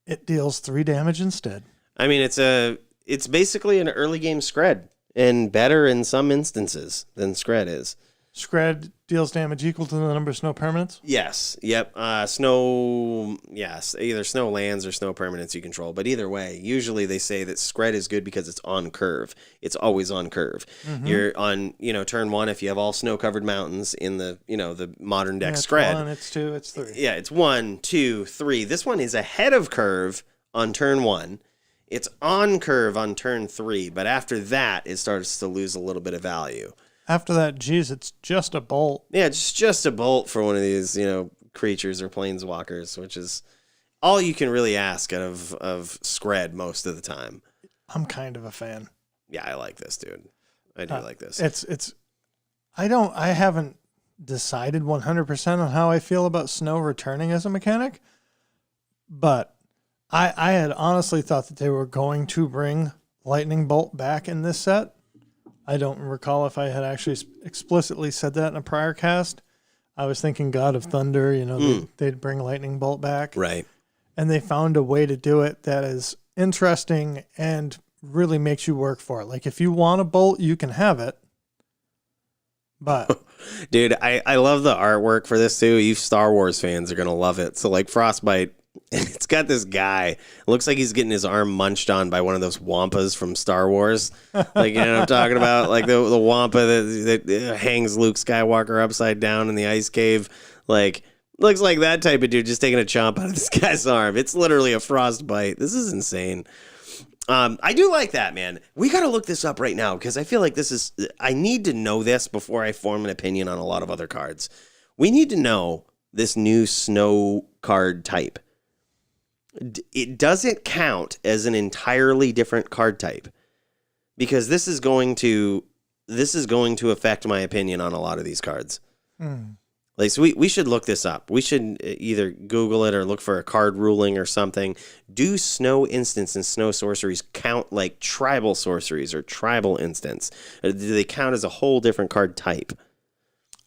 S2: it deals 3 damage instead.
S1: I mean, it's basically an early game scred, and better in some instances than scred is.
S2: Scred deals damage equal to the number of snow permanents?
S1: Yes. Yep. Snow, yes. Either snow lands or snow permanents you control. But either way, usually they say that scred is good because it's on curve. It's always on curve. You're on, turn 1 if you have all snow-covered mountains in the, the modern deck scred.
S2: It's 1, it's 2, it's 3.
S1: Yeah, it's 1, 2, 3. This one is ahead of curve on turn 1. It's on curve on turn 3. But after that, it starts to lose a little bit of value.
S2: After that, geez, it's just a bolt.
S1: Yeah, it's just a bolt for one of these, creatures or planeswalkers, which is all you can really ask out of Scred most of the time.
S2: I'm kind of a fan.
S1: Yeah, I like this, dude. I do like this.
S2: I haven't decided 100% on how I feel about snow returning as a mechanic, but I had honestly thought that they were going to bring Lightning Bolt back in this set. I don't recall if I had actually explicitly said that in a prior cast. I was thinking God of Thunder, they'd bring Lightning Bolt back.
S1: Right.
S2: And they found a way to do it that is interesting and really makes you work for it. Like, if you want a bolt, you can have it. But
S1: dude, I love the artwork for this too. You Star Wars fans are going to love it. So like Frostbite, it's got this guy. It looks like he's getting his arm munched on by one of those wampas from Star Wars. Like, you know what I'm talking about? Like the wampa that hangs Luke Skywalker upside down in the ice cave. Like, looks like that type of dude just taking a chomp out of this guy's arm. It's literally a frostbite. This is insane. I do like that, man. We got to look this up right now because I feel like I need to know this before I form an opinion on a lot of other cards. We need to know this new snow card type. Does it count as an entirely different card type? Because this is going to affect my opinion on a lot of these cards. Like, so we should look this up. We should either Google it or look for a card ruling or something. Do snow instants and snow sorceries count like tribal sorceries or tribal instants? Or do they count as a whole different card type?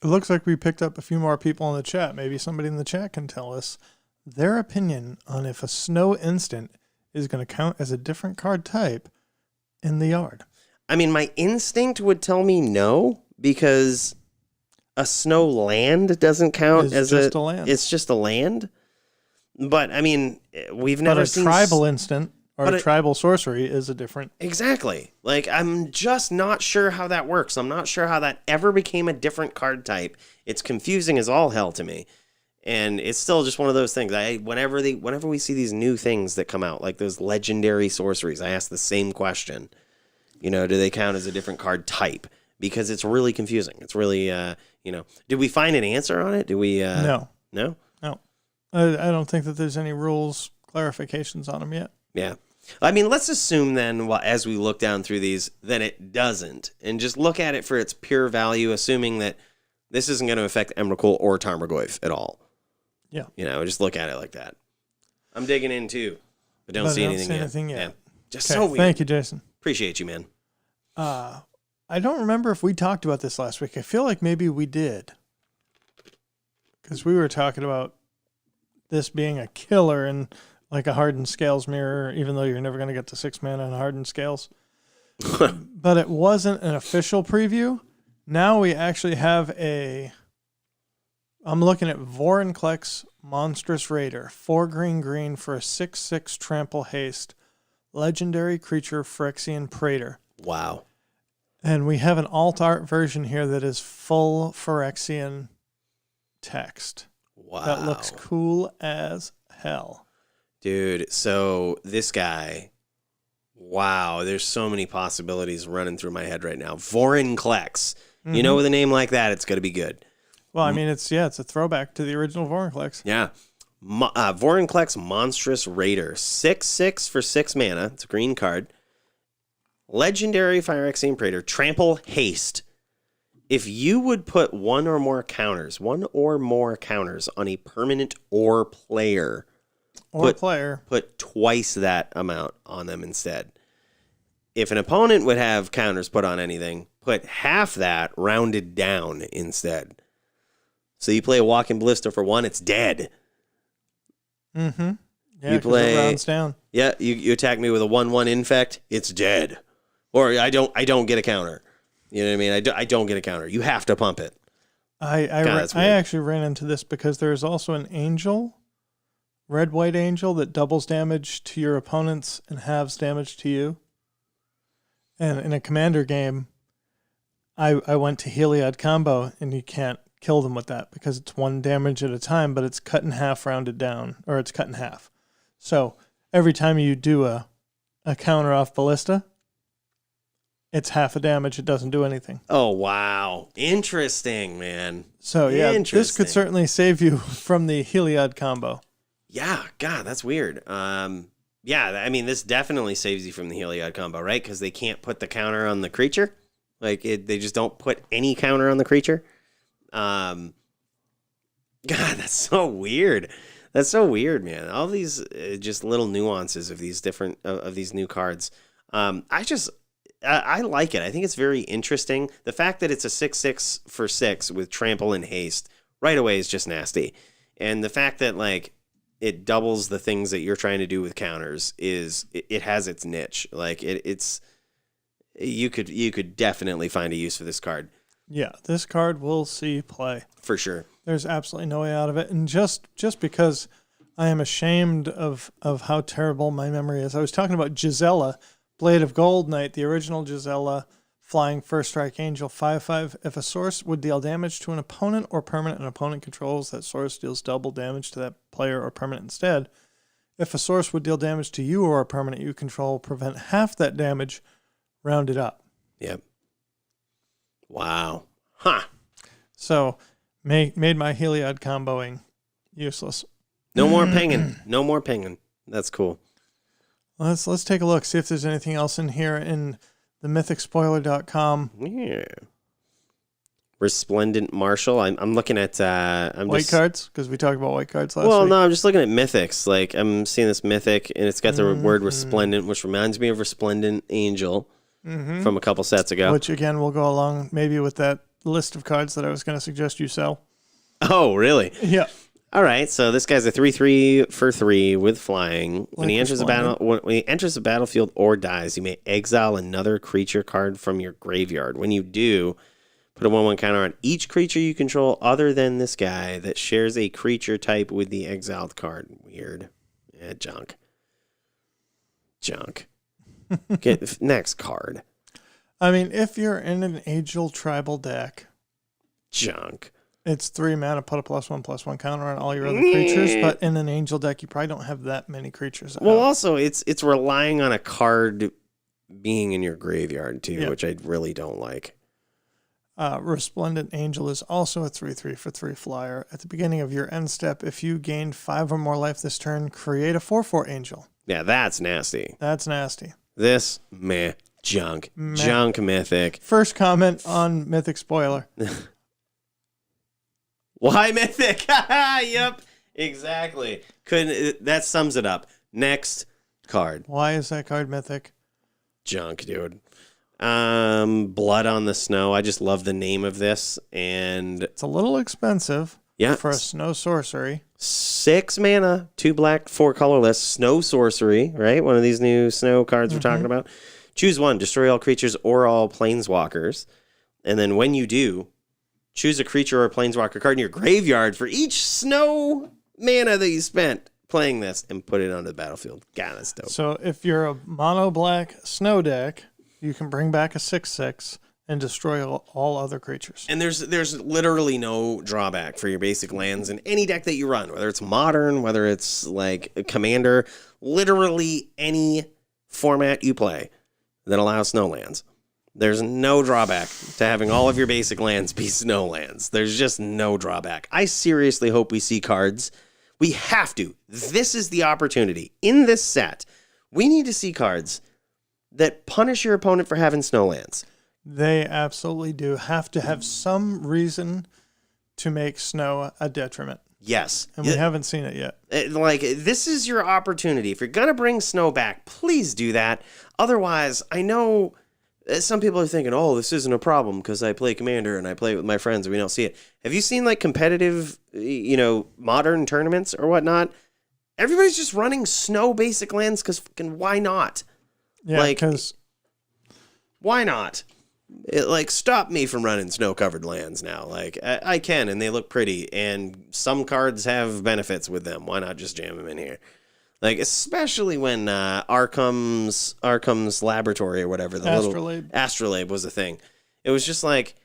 S2: It looks like we picked up a few more people in the chat. Maybe somebody in the chat can tell us their opinion on if a snow instant is going to count as a different card type in the yard.
S1: I mean, my instinct would tell me no, because a snow land doesn't count as
S2: just a land.
S1: It's just a land. But I mean, we've never seen
S2: tribal instant or a tribal sorcery is a different.
S1: Exactly. Like, I'm just not sure how that works. I'm not sure how that ever became a different card type. It's confusing as all hell to me. And it's still just one of those things. Whenever we see these new things that come out, like those legendary sorceries, I ask the same question. Do they count as a different card type? Because it's really confusing. It's really, did we find an answer on it? Did we?
S2: No.
S1: No?
S2: No. I don't think that there's any rules, clarifications on them yet.
S1: Yeah. I mean, let's assume then, as we look down through these, that it doesn't. And just look at it for its pure value, assuming that this isn't going to affect Emrakul or Tarmogoyf at all.
S2: Yeah.
S1: Just look at it like that. I'm digging in too, but don't see anything yet. Yeah. Just
S2: okay,
S1: so weird.
S2: Thank you, Jason.
S1: Appreciate you, man.
S2: I don't remember if we talked about this last week. I feel like maybe we did. Because we were talking about this being a killer and like a hardened scales mirror, even though you're never going to get to 6 mana on hardened scales. But it wasn't an official preview. Now we actually have I'm looking at Vorinclex Monstrous Raider. 4 green for a 6/6 trample haste. Legendary creature Phyrexian Praetor.
S1: Wow.
S2: And we have an alt art version here that is full Phyrexian text.
S1: Wow.
S2: That looks cool as hell.
S1: Dude, so this guy, wow, there's so many possibilities running through my head right now. Vorinclex. Mm-hmm. You know, with a name like that, it's going to be good.
S2: Well, I mean, it's a throwback to the original Vorinclex.
S1: Yeah. Vorinclex Monstrous Raider. 6/6 for 6 mana. It's a green card. Legendary Phyrexian Praetor. Trample Haste. If you would put one or more counters on a permanent or player, put twice that amount on them instead. If an opponent would have counters put on anything, put half that rounded down instead. So you play a Walking Ballista for 1, it's dead.
S2: Mm-hmm. Yeah,
S1: you play,
S2: it rounds down.
S1: Yeah, you attack me with a 1/1 infect, it's dead. Or I don't get a counter. You know what I mean? I don't get a counter. You have to pump it.
S2: I actually ran into this because there's also an angel, red-white angel, that doubles damage to your opponents and halves damage to you. And in a commander game, I went to Heliod combo, and you can't kill them with that because it's 1 damage at a time, but it's cut in half rounded down, or it's cut in half. So every time you do a counter off Ballista, it's half a damage. It doesn't do anything.
S1: Oh, wow. Interesting, man.
S2: So, yeah, this could certainly save you from the Heliod combo.
S1: Yeah, God, that's weird. Yeah, I mean, this definitely saves you from the Heliod combo, right? Because they can't put the counter on the creature. They just don't put any counter on the creature. God, that's so weird. That's so weird, man. All these just little nuances of these different of these new cards. I like it. I think it's very interesting. The fact that it's a 6/6 for 6 with trample and haste right away is just nasty. And the fact that it doubles the things that you're trying to do with counters it has its niche. You could definitely find a use for this card.
S2: Yeah, this card will see play.
S1: For sure.
S2: There's absolutely no way out of it. And just because I am ashamed of how terrible my memory is, I was talking about Gizella, Blade of Gold Knight, the original Gizella, flying first strike angel, 5/5. If a source would deal damage to an opponent or permanent an opponent controls, that source deals double damage to that player or permanent instead. If a source would deal damage to you or a permanent you control, prevent half that damage, round it up.
S1: Yep. Wow. Huh.
S2: So, made my Heliod comboing useless.
S1: No more pinging. No more pinging. That's cool.
S2: Let's take a look, see if there's anything else in here in the mythicspoiler.com.
S1: Yeah. Resplendent Marshal. I'm looking at
S2: white cards, because we talked about white cards last week.
S1: Well, no, I'm just looking at mythics. I'm seeing this mythic, and it's got the word resplendent, which reminds me of Resplendent Angel from a couple sets ago.
S2: Which, again, will go along maybe with that list of cards that I was going to suggest you sell.
S1: Oh, really?
S2: Yeah.
S1: All right, so this guy's a 3/3 for 3 with flying. When he enters the battlefield or dies, you may exile another creature card from your graveyard. When you do, put a 1/1 counter on each creature you control other than this guy that shares a creature type with the exiled card. Weird. Yeah, junk. Get next card.
S2: I mean, if you're in an Angel Tribal deck,
S1: junk.
S2: It's 3 mana, put a +1/+1 counter on all your other creatures, but in an Angel deck, you probably don't have that many creatures.
S1: Well, also, it's relying on a card being in your graveyard, too, which I really don't like.
S2: Resplendent Angel is also a 3/3 for 3 flyer. At the beginning of your end step, if you gain 5 or more life this turn, create a 4/4 Angel.
S1: Yeah, that's nasty.
S2: That's nasty.
S1: This, junk. Junk mythic.
S2: First comment on Mythic Spoiler.
S1: Why mythic? Yep, exactly. That sums it up. Next card.
S2: Why is that card mythic?
S1: Junk, dude. Blood on the Snow. I just love the name of this, and
S2: It's a little expensive
S1: yeah,
S2: for a snow sorcery.
S1: 6 mana, 2 black, 4 colorless. Snow sorcery, right? One of these new snow cards we're talking about. Choose one. Destroy all creatures or all planeswalkers, and then when you do, choose a creature or a planeswalker card in your graveyard for each snow mana that you spent playing this, and put it onto the battlefield. God, that's dope.
S2: So if you're a mono black snow deck, you can bring back a 6/6 and destroy all other creatures.
S1: And there's literally no drawback for your basic lands in any deck that you run, whether it's Modern, whether it's like a Commander, literally any format you play that allows snow lands. There's no drawback to having all of your basic lands be snow lands. There's just no drawback. I seriously hope we see cards. We have to. This is the opportunity. In this set, we need to see cards that punish your opponent for having snow lands.
S2: They absolutely do have to have some reason to make snow a detriment.
S1: Yes.
S2: And we haven't seen it yet.
S1: Like, this is your opportunity. If you're going to bring snow back, please do that. Otherwise, I know some people are thinking, oh, this isn't a problem because I play Commander and I play it with my friends and we don't see it. Have you seen, like, competitive, Modern tournaments or whatnot? Everybody's just running snow basic lands because fucking why not?
S2: Yeah, because
S1: why not? Stop me from running snow-covered lands now. Like, I can, and they look pretty, and some cards have benefits with them. Why not just jam them in here? Like, especially when Arkham's Laboratory or whatever, the little Astrolabe was a thing. It was just like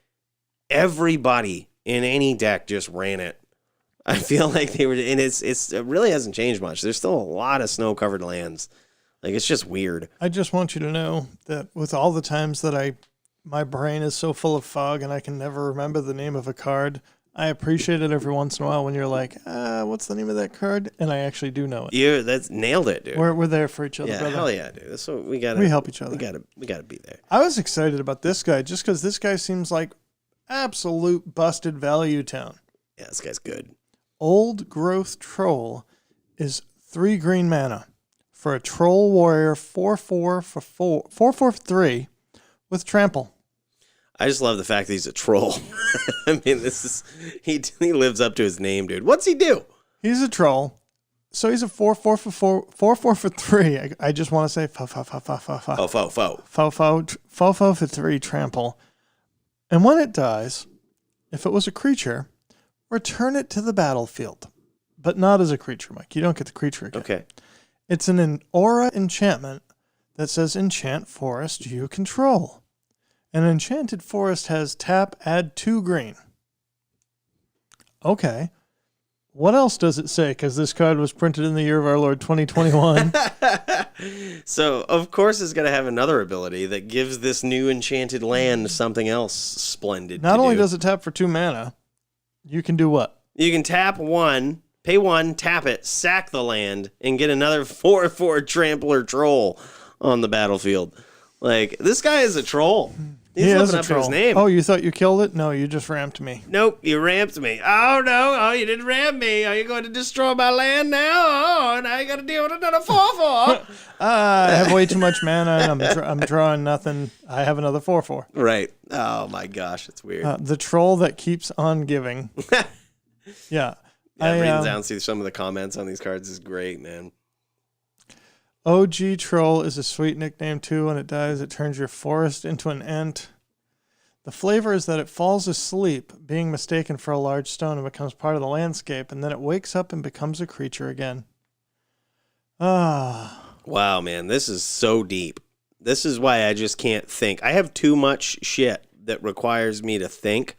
S1: everybody in any deck just ran it. I feel like they were, and it really hasn't changed much. There's still a lot of snow-covered lands. Like, it's just weird.
S2: I just want you to know that with all the times that my brain is so full of fog and I can never remember the name of a card, I appreciate it every once in a while when you're like, what's the name of that card? And I actually do know it.
S1: Yeah, that's nailed it, dude.
S2: We're there for each other,
S1: yeah,
S2: brother.
S1: Hell yeah, dude. That's what we
S2: help each other.
S1: We gotta be there.
S2: I was excited about this guy just because this guy seems like absolute busted value town.
S1: Yeah, this guy's good.
S2: Old Growth Troll is 3 green mana for a Troll Warrior 4/4/3 with Trample.
S1: I just love the fact that he's a troll. I mean, he lives up to his name, dude. What's he do?
S2: He's a troll. So he's a 4/4/3. I just want to say fo. For 3 trample. And when it dies, if it was a creature, return it to the battlefield. But not as a creature, Mike. You don't get the creature again.
S1: Okay.
S2: It's an aura enchantment that says enchant forest you control. An enchanted forest has tap, add 2 green. Okay. What else does it say? Because this card was printed in the year of our Lord 2021.
S1: So, of course, it's going to have another ability that gives this new enchanted land something else splendid.
S2: Not only does it tap for 2 mana, you can do what?
S1: You can tap 1, pay 1, tap it, sack the land, and get another 4/4 trampler troll on the battlefield. Like, this guy is a troll. He's living up to his name.
S2: Oh, you thought you killed it? No, you just ramped me.
S1: Nope, you ramped me. Oh, no. Oh, you didn't ramp me. Are you going to destroy my land now? Oh, now you got to deal with another 4/4.
S2: I have way too much mana, and I'm drawing nothing. I have another 4/4.
S1: Right. Oh, my gosh. It's weird.
S2: The troll that keeps on giving. Yeah.
S1: Reading down through some of the comments on these cards is great, man.
S2: OG Troll is a sweet nickname too. When it dies, it turns your forest into an ant. The flavor is that it falls asleep, being mistaken for a large stone, and becomes part of the landscape, and then it wakes up and becomes a creature again.
S1: Wow, man, this is so deep. This is why I just can't think. I have too much shit that requires me to think.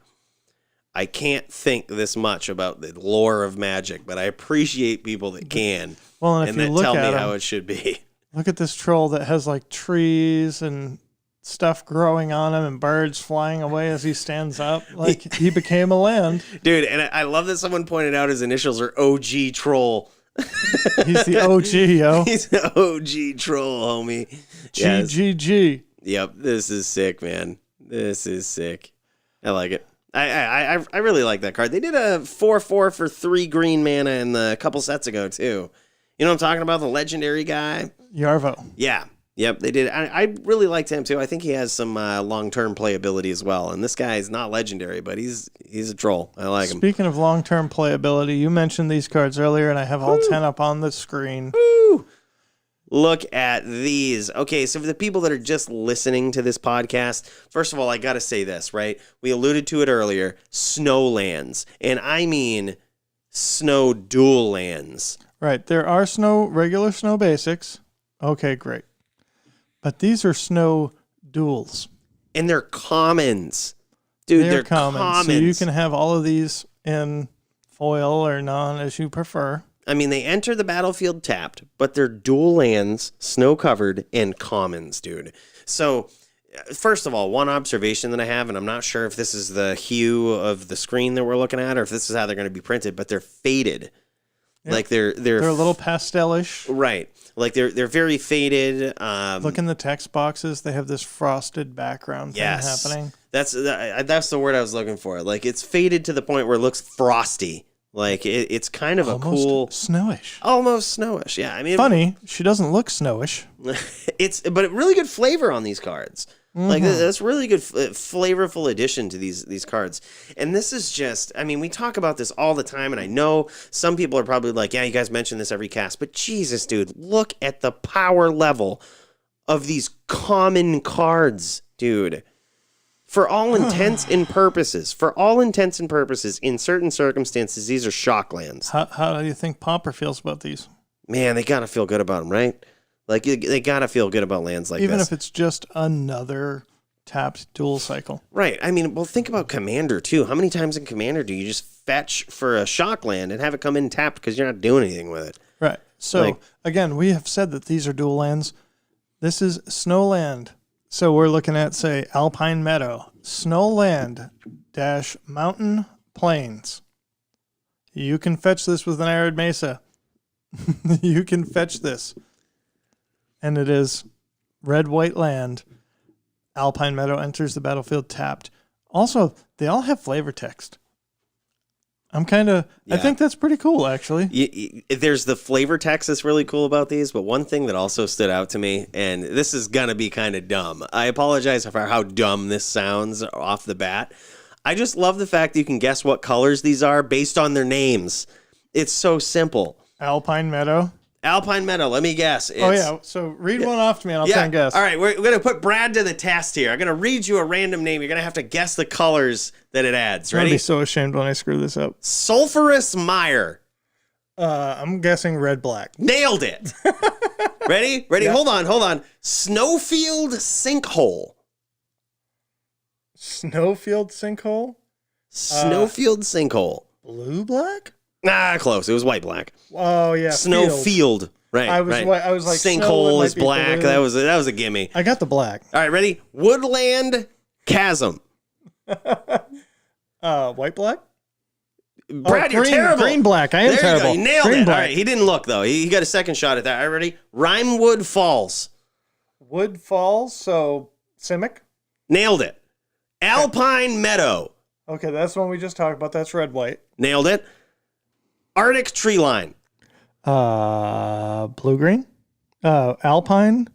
S1: I can't think this much about the lore of Magic, but I appreciate people that can.
S2: Well, and if you look
S1: tell
S2: at
S1: me how it should be.
S2: Look at this troll that has like trees and stuff growing on him and birds flying away as he stands up. Like he became a land.
S1: Dude, and I love that someone pointed out his initials are OG Troll.
S2: He's the OG, yo.
S1: He's an OG troll, homie. Yes.
S2: GGG.
S1: Yep, this is sick, man. This is sick. I like it. I really like that card. They did a 4/4 for 3 green mana in the couple sets ago too. You know what I'm talking about? The legendary guy.
S2: Yarvo.
S1: Yeah. Yep, they did. I really liked him too. I think he has some long-term playability as well. And this guy is not legendary, but he's a troll. I like him.
S2: Speaking of long-term playability, you mentioned these cards earlier, and I have all 10 up on the screen.
S1: Woo! Look at these. Okay, so for the people that are just listening to this podcast, first of all, I got to say this, right? We alluded to it earlier, snow lands. And I mean snow dual lands.
S2: Right. There are regular snow basics. Okay, great. But these are snow duels.
S1: And they're commons. Dude, they're commons.
S2: So you can have all of these in foil or non as you prefer.
S1: I mean, they enter the battlefield tapped, but they're dual lands, snow-covered, and commons, dude. So, first of all, one observation that I have, and I'm not sure if this is the hue of the screen that we're looking at or if this is how they're going to be printed, but they're faded. Yep. Like they're
S2: a little pastelish.
S1: Right. Like they're very faded.
S2: Look in the text boxes. They have this frosted background thing happening.
S1: That's the word I was looking for. Like it's faded to the point where it looks frosty. Like it's kind of
S2: almost
S1: a cool
S2: snowish.
S1: Almost snowish. Yeah. I mean,
S2: funny. She doesn't look snowish.
S1: But really good flavor on these cards. Mm-hmm. Like that's really good, flavorful addition to these cards. And this is just, I mean, we talk about this all the time, and I know some people are probably like, yeah, you guys mention this every cast, but Jesus, dude, look at the power level of these common cards, dude. For all intents and purposes, in certain circumstances, these are shock lands.
S2: How do you think Pomper feels about these?
S1: Man, they gotta feel good about them, right? Like, they gotta feel good about lands like
S2: Even
S1: this.
S2: if it's just another tapped dual cycle.
S1: Right. I mean, well, think about Commander, too. How many times in Commander do you just fetch for a shock land and have it come in tapped because you're not doing anything with it?
S2: Right. So, again, we have said that these are dual lands. This is Snowland. So we're looking at, say, Alpine Meadow. Snowland - Mountain Plains. You can fetch this with an Arid Mesa. You can fetch this. And it is red-white land. Alpine Meadow enters the battlefield tapped. Also, they all have flavor text. I think that's pretty cool, actually.
S1: There's the flavor text that's really cool about these, but one thing that also stood out to me, and this is going to be kind of dumb. I apologize for how dumb this sounds off the bat. I just love the fact that you can guess what colors these are based on their names. It's so simple.
S2: Alpine Meadow.
S1: Let me guess.
S2: So read one off to me and I'll try and guess.
S1: All right, we're going to put Brad to the test here. I'm going to read you a random name. You're going to have to guess the colors that it adds. Ready?
S2: I'll be so ashamed when I screw this up.
S1: Sulphurous Mire.
S2: I'm guessing red-black.
S1: Nailed it. Ready? Yep. Hold on. Snowfield Sinkhole.
S2: Snowfield Sinkhole?
S1: Snowfield Sinkhole.
S2: Blue-black?
S1: Nah, close. It was white-black.
S2: Oh, yeah.
S1: Snowfield. Right.
S2: I was like,
S1: Sinkhole is black. That was a gimme.
S2: I got the black.
S1: All right, ready? Woodland Chasm.
S2: White-black?
S1: Brad, you're terrible.
S2: Green-black. I am terrible.
S1: You go. You nailed it. All right, he didn't look, though. He got a second shot at that. All right, ready? Rimewood Falls.
S2: Wood Falls, so Simic?
S1: Nailed it. Alpine Meadow.
S2: Okay, that's the one we just talked about. That's red-white.
S1: Nailed it. Arctic Tree Line.
S2: Blue-green? Alpine?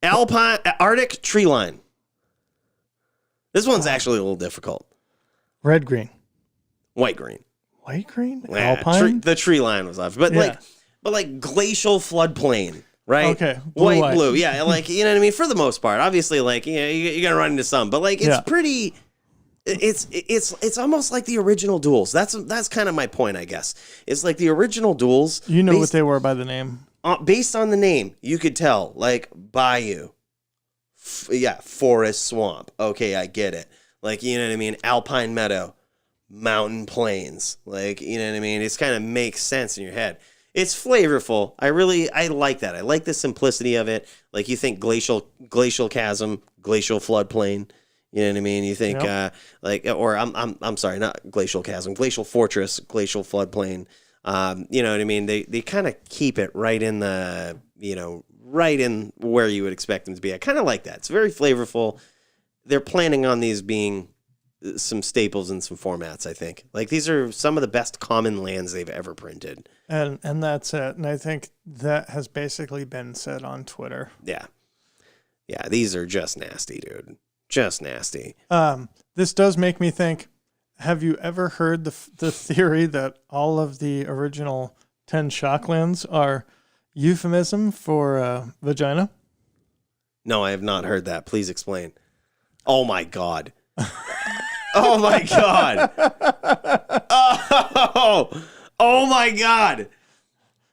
S1: Arctic Tree Line. This one's actually a little difficult.
S2: Red-green.
S1: White-green.
S2: White-green?
S1: Yeah,
S2: Alpine?
S1: the tree line was off. But like glacial floodplain, right?
S2: Okay.
S1: White, blue. Yeah, like, you know what I mean? For the most part. Obviously, like, you know, you're going to run into some. But, like, it's pretty... It's almost like the original duels. That's kind of my point, I guess. It's like the original duels.
S2: You know what they were by the name.
S1: Based on the name, you could tell. Like, Bayou. Forest, swamp. Okay, I get it. Like, you know what I mean? Alpine Meadow. Mountain Plains. Like, you know what I mean? It's kind of makes sense in your head. It's flavorful. I like that. I like the simplicity of it. Like, you think glacial chasm, glacial floodplain. You know what I mean? You think I'm sorry, not glacial chasm, glacial fortress, glacial floodplain. You know what I mean? They kind of keep it right in the, right in where you would expect them to be. I kind of like that. It's very flavorful. They're planning on these being some staples in some formats, I think. Like, these are some of the best common lands they've ever printed.
S2: And that's it. And I think that has basically been said on Twitter.
S1: Yeah. Yeah, these are just nasty, dude. Just nasty.
S2: This does make me think, have you ever heard the theory that all of the original 10 shocklands are euphemism for vagina?
S1: No, I have not heard that. Please explain. Oh, my God. Oh, my God. Oh, my God.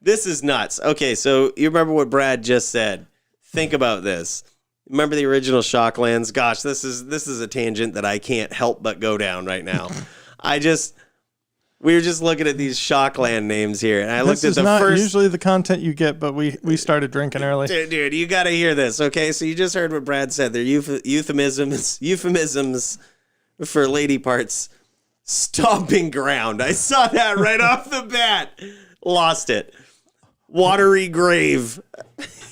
S1: This is nuts. Okay, so you remember what Brad just said. Think about this. Remember the original Shocklands? Gosh, this is a tangent that I can't help but go down right now. We were just looking at these Shockland names here, and I looked at the
S2: not
S1: first.
S2: Usually the content you get, but we started drinking early.
S1: Dude, you got to hear this, okay? So you just heard what Brad said. They're euphemisms for lady parts. Stomping ground. I saw that right off the bat. Lost it. Watery grave.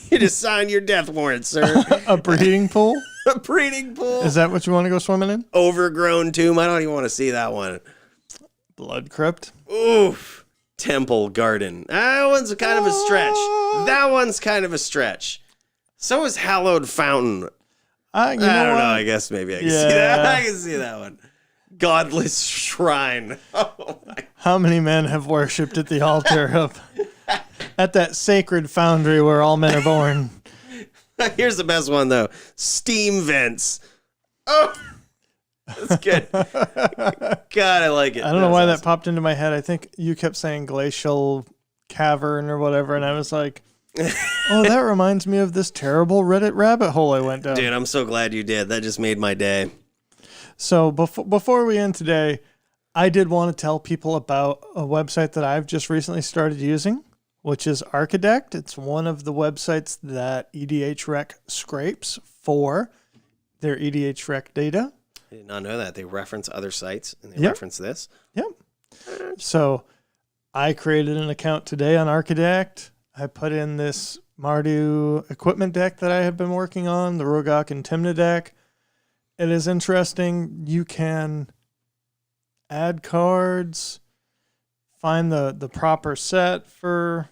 S1: You just signed your death warrant, sir.
S2: A breeding pool?
S1: A breeding pool.
S2: Is that what you want to go swimming in?
S1: Overgrown tomb. I don't even want to see that one.
S2: Blood crypt?
S1: Oof. Temple garden. That one's kind of a stretch. That one's kind of a stretch. So is hallowed fountain. I don't know. I guess maybe I can see that. I can see that one. Godless shrine. Oh my.
S2: How many men have worshipped at the altar of at that sacred foundry where all men are born?
S1: Here's the best one though. Steam vents. Oh, that's good. God, I like it.
S2: I don't know why that popped into my head. I think you kept saying glacial cavern or whatever, and I was like, oh, that reminds me of this terrible Reddit rabbit hole I went down.
S1: Dude, I'm so glad you did. That just made my day.
S2: So before we end today, I did want to tell people about a website that I've just recently started using, which is Archidect. It's one of the websites that EDHREC scrapes for their EDHREC data.
S1: I did not know that. They reference other sites and they reference this.
S2: Yep. So I created an account today on Archidect. I put in this Mardu equipment deck that I have been working on, the Rogok and Timna deck. It is interesting. You can add cards, find the proper set for...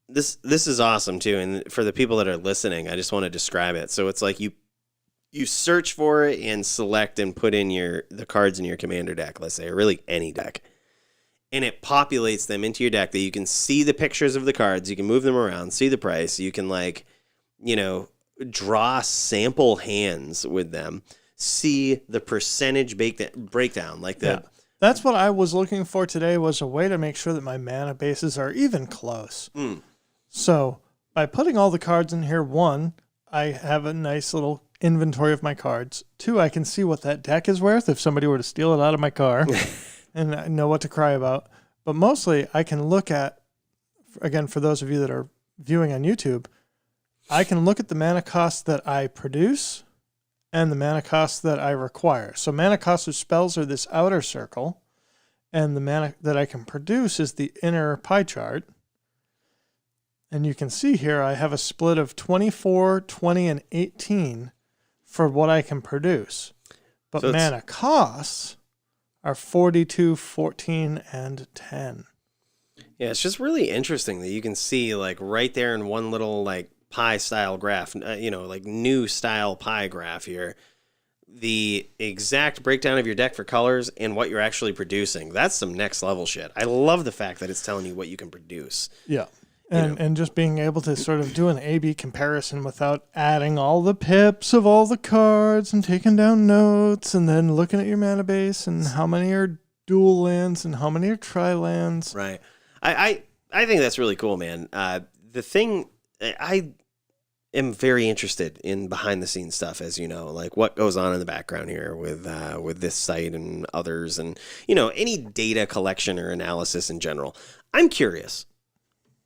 S1: This is awesome too, and for the people that are listening, I just want to describe it. So it's like you search for it and select and put in the cards in your commander deck, let's say, or really any deck. And it populates them into your deck that you can see the pictures of the cards, you can move them around, see the price, you can draw sample hands with them, see the percentage breakdown.
S2: That's what I was looking for today, was a way to make sure that my mana bases are even close. So by putting all the cards in here, 1, I have a nice little inventory of my cards. 2, I can see what that deck is worth if somebody were to steal it out of my car and I know what to cry about. But mostly I can look at, again, for those of you that are viewing on YouTube, I can look at the mana cost that I produce and the mana cost that I require. So mana cost of spells are this outer circle, and the mana that I can produce is the inner pie chart. And you can see here I have a split of 24, 20, and 18 for what I can produce. But so mana costs are 42, 14, and 10.
S1: Yeah, it's just really interesting that you can see right there in one little pie style graph, new style pie graph here, the exact breakdown of your deck for colors and what you're actually producing. That's some next level shit. I love the fact that it's telling you what you can produce.
S2: Yeah. And just being able to sort of do an A/B comparison without adding all the pips of all the cards and taking down notes and then looking at your mana base and how many are dual lands and how many are tri-lands.
S1: Right. I think that's really cool, man. The thing I am very interested in behind the scenes stuff, as you know, what goes on in the background here with this site and others, and any data collection or analysis in general. I'm curious,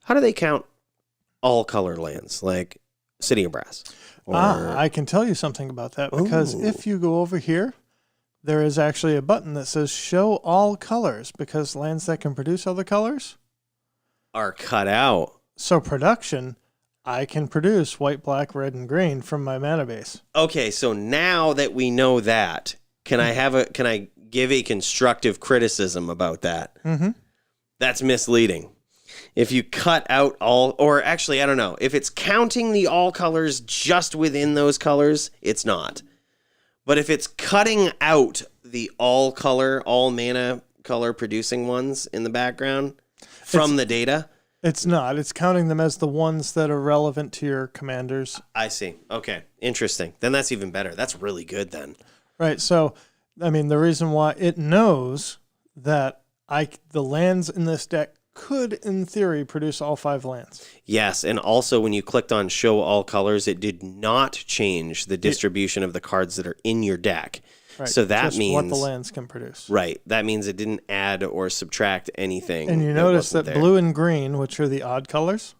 S1: how do they count all color lands like City of Brass?
S2: I can tell you something about that, because if you go over here, there is actually a button that says show all colors because lands that can produce other colors
S1: are cut out.
S2: So production, I can produce white, black, red, and green from my mana base.
S1: Okay, so now that we know that, can I give a constructive criticism about that?
S2: Mm-hmm.
S1: That's misleading. If you cut out all, or actually, I don't know. If it's counting the all colors just within those colors, it's not. But if it's cutting out the all color, all mana color producing ones in the background from the data.
S2: It's not. It's counting them as the ones that are relevant to your commanders.
S1: I see. Okay. Interesting. Then that's even better. That's really good then.
S2: Right. So, I mean, the reason why it knows that the lands in this deck could, in theory, produce all 5 lands.
S1: Yes, and also when you clicked on Show All Colors, it did not change the distribution of the cards that are in your deck.
S2: Right.
S1: So that
S2: just
S1: means
S2: what the lands can produce.
S1: Right. That means it didn't add or subtract anything.
S2: And you notice that blue and green, which are the odd colors,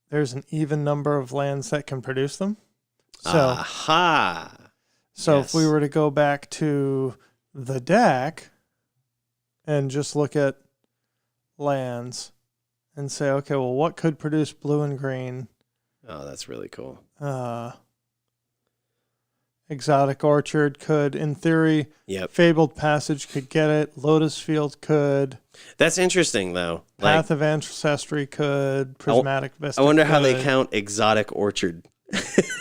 S2: there's an even number of lands that can produce them. So,
S1: aha.
S2: So
S1: yes.
S2: If we were to go back to the deck and just look at lands and say, okay, well, what could produce blue and green?
S1: Oh, that's really cool.
S2: Exotic Orchard could, in theory.
S1: Yep.
S2: Fabled Passage could get it. Lotus Field could.
S1: That's interesting, though.
S2: Path of Ancestry could. Prismatic Vista
S1: I wonder
S2: could.
S1: how they count Exotic Orchard.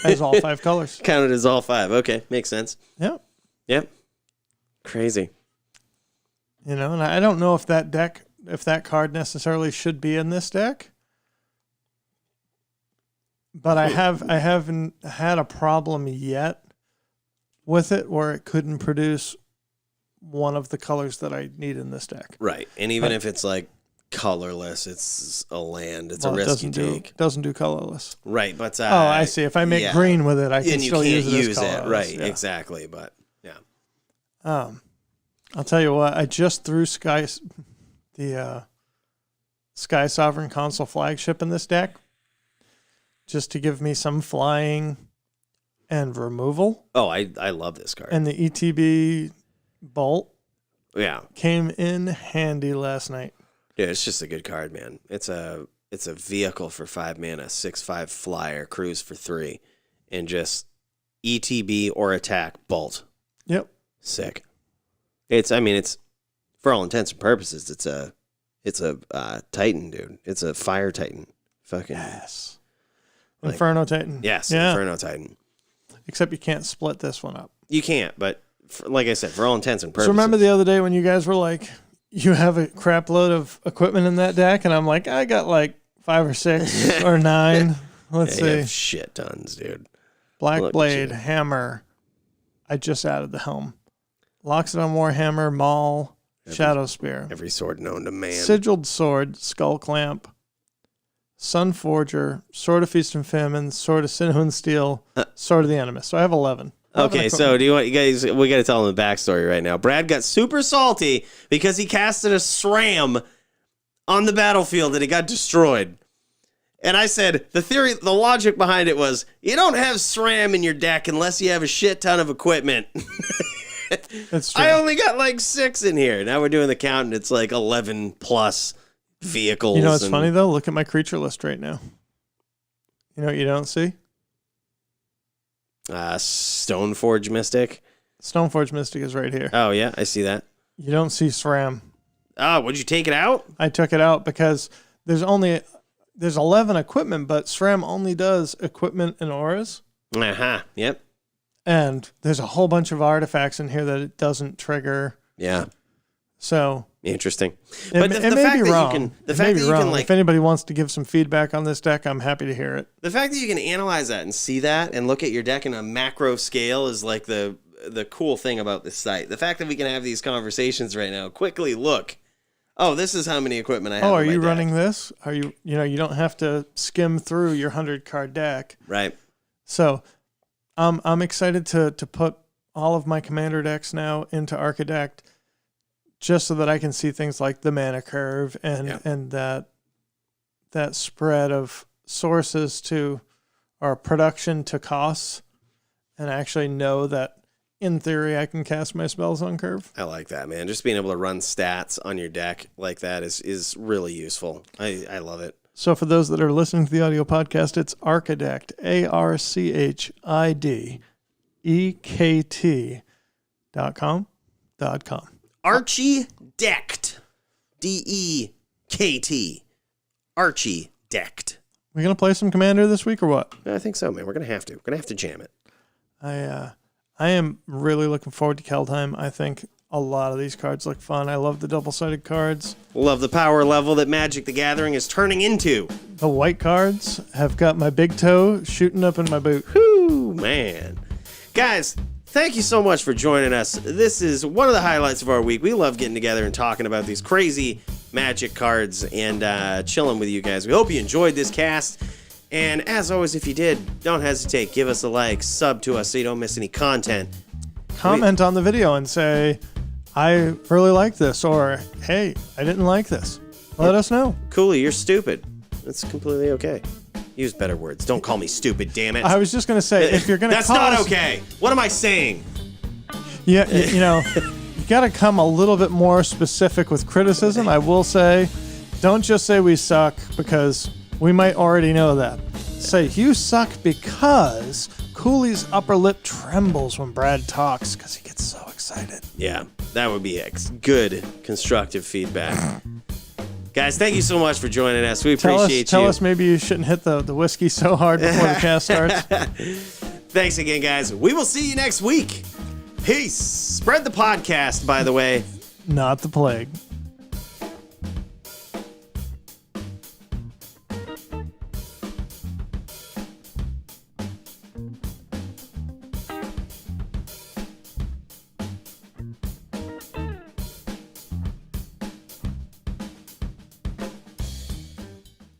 S2: As all 5 colors.
S1: Counted as all 5. Okay, makes sense.
S2: Yep.
S1: Yep. Crazy.
S2: You know, and I don't know if that card necessarily should be in this deck. But I haven't had a problem yet with it where it couldn't produce one of the colors that I need in this deck.
S1: Right. And even if it's like colorless, it's a land. It's a risk you take.
S2: Doesn't do colorless.
S1: Right, but
S2: I see. If I make green with it, I can still use it as colorless.
S1: Right,
S2: yeah.
S1: exactly. But yeah.
S2: I'll tell you what, I just threw the Sky Sovereign Console flagship in this deck just to give me some flying and removal.
S1: Oh, I love this card.
S2: And the ETB Bolt came in handy last night.
S1: Yeah, it's just a good card, man. It's a vehicle for 5 mana, 6/5 flyer, cruise for 3, and just ETB or attack bolt.
S2: Yep.
S1: Sick. It's for all intents and purposes, it's a Titan, dude. It's a fire Titan. Fucking
S2: yes. Inferno Titan.
S1: Yes, yeah. Inferno Titan.
S2: Except you can't split this one up.
S1: You can't, but like I said, for all intents and purposes.
S2: So remember the other day when you guys were like, you have a crap load of equipment in that deck, and I'm like, I got like 5 or 6 or 9. Let's see.
S1: Have shit tons, dude.
S2: Black Blade, Hammer. I just added the Helm. Loxodon Warhammer, Maul, Shadow Spear.
S1: Every sword known to man.
S2: Sigiled Sword, Skull Clamp, Sun Forger, Sword of Feast and Famine, Sword of Sinew and Steel, Sword of the Animus. So I have 11.
S1: Okay, so do you want you guys? We got to tell them the backstory right now. Brad got super salty because he casted a SRAM on the battlefield and it got destroyed. And I said the logic behind it was you don't have SRAM in your deck unless you have a shit ton of equipment.
S2: That's true.
S1: I only got like 6 in here. Now we're doing the count and it's like 11 plus vehicles.
S2: You know what's funny though? Look at my creature list right now. You know what you don't see?
S1: Stoneforge Mystic.
S2: Stoneforge Mystic is right here.
S1: Oh yeah, I see that.
S2: You don't see SRAM.
S1: Oh, would you take it out?
S2: I took it out because there's 11 equipment, but SRAM only does equipment and auras.
S1: Yep.
S2: And there's a whole bunch of artifacts in here that it doesn't trigger.
S1: Yeah.
S2: So
S1: interesting.
S2: But the fact that you can like, if anybody wants to give some feedback on this deck, I'm happy to hear it.
S1: The fact that you can analyze that and see that and look at your deck in a macro scale is like the cool thing about this site. The fact that we can have these conversations right now, quickly look. Oh, this is how many equipment I have.
S2: Oh, are you running this? Are you you don't have to skim through your 100-card deck.
S1: Right.
S2: So I'm excited to put all of my commander decks now into Architect just so that I can see things like the mana curve and that spread of sources to or production to costs and actually know that in theory, I can cast my spells on curve.
S1: I like that, man. Just being able to run stats on your deck like that is really useful. I love it.
S2: So for those that are listening to the audio podcast, it's Archidekt, ARCHIDEKT.com.
S1: Archidekt. DEKT. Archidekt.
S2: We gonna play some Commander this week or what?
S1: I think so, man. We're gonna have to jam it.
S2: I am really looking forward to Kaldheim. I think a lot of these cards look fun. I love the double-sided cards.
S1: Love the power level that Magic the Gathering is turning into.
S2: The white cards have got my big toe shooting up in my boot.
S1: Whoo, man. Guys, thank you so much for joining us. This is one of the highlights of our week. We love getting together and talking about these crazy Magic cards and chilling with you guys. We hope you enjoyed this cast. And as always, if you did, don't hesitate. Give us a like, sub to us so you don't miss any content.
S2: Comment on the video and say, I really like this, or hey, I didn't like this. Let us know.
S1: Cooley, you're stupid. That's completely okay. Use better words. Don't call me stupid, damn it.
S2: I was just going to say, if you're going to
S1: That's not okay. What am I saying?
S2: Yeah, you know, you got to come a little bit more specific with criticism. I will say, don't just say we suck, because we might already know that. Say, you suck because Cooley's upper lip trembles when Brad talks because he gets so excited.
S1: Yeah, that would be good constructive feedback. Guys, thank you so much for joining us. We appreciate you.
S2: Tell us maybe you shouldn't hit the whiskey so hard before the cast starts.
S1: Thanks again, guys. We will see you next week. Peace. Spread the podcast, by the way.
S2: Not the plague.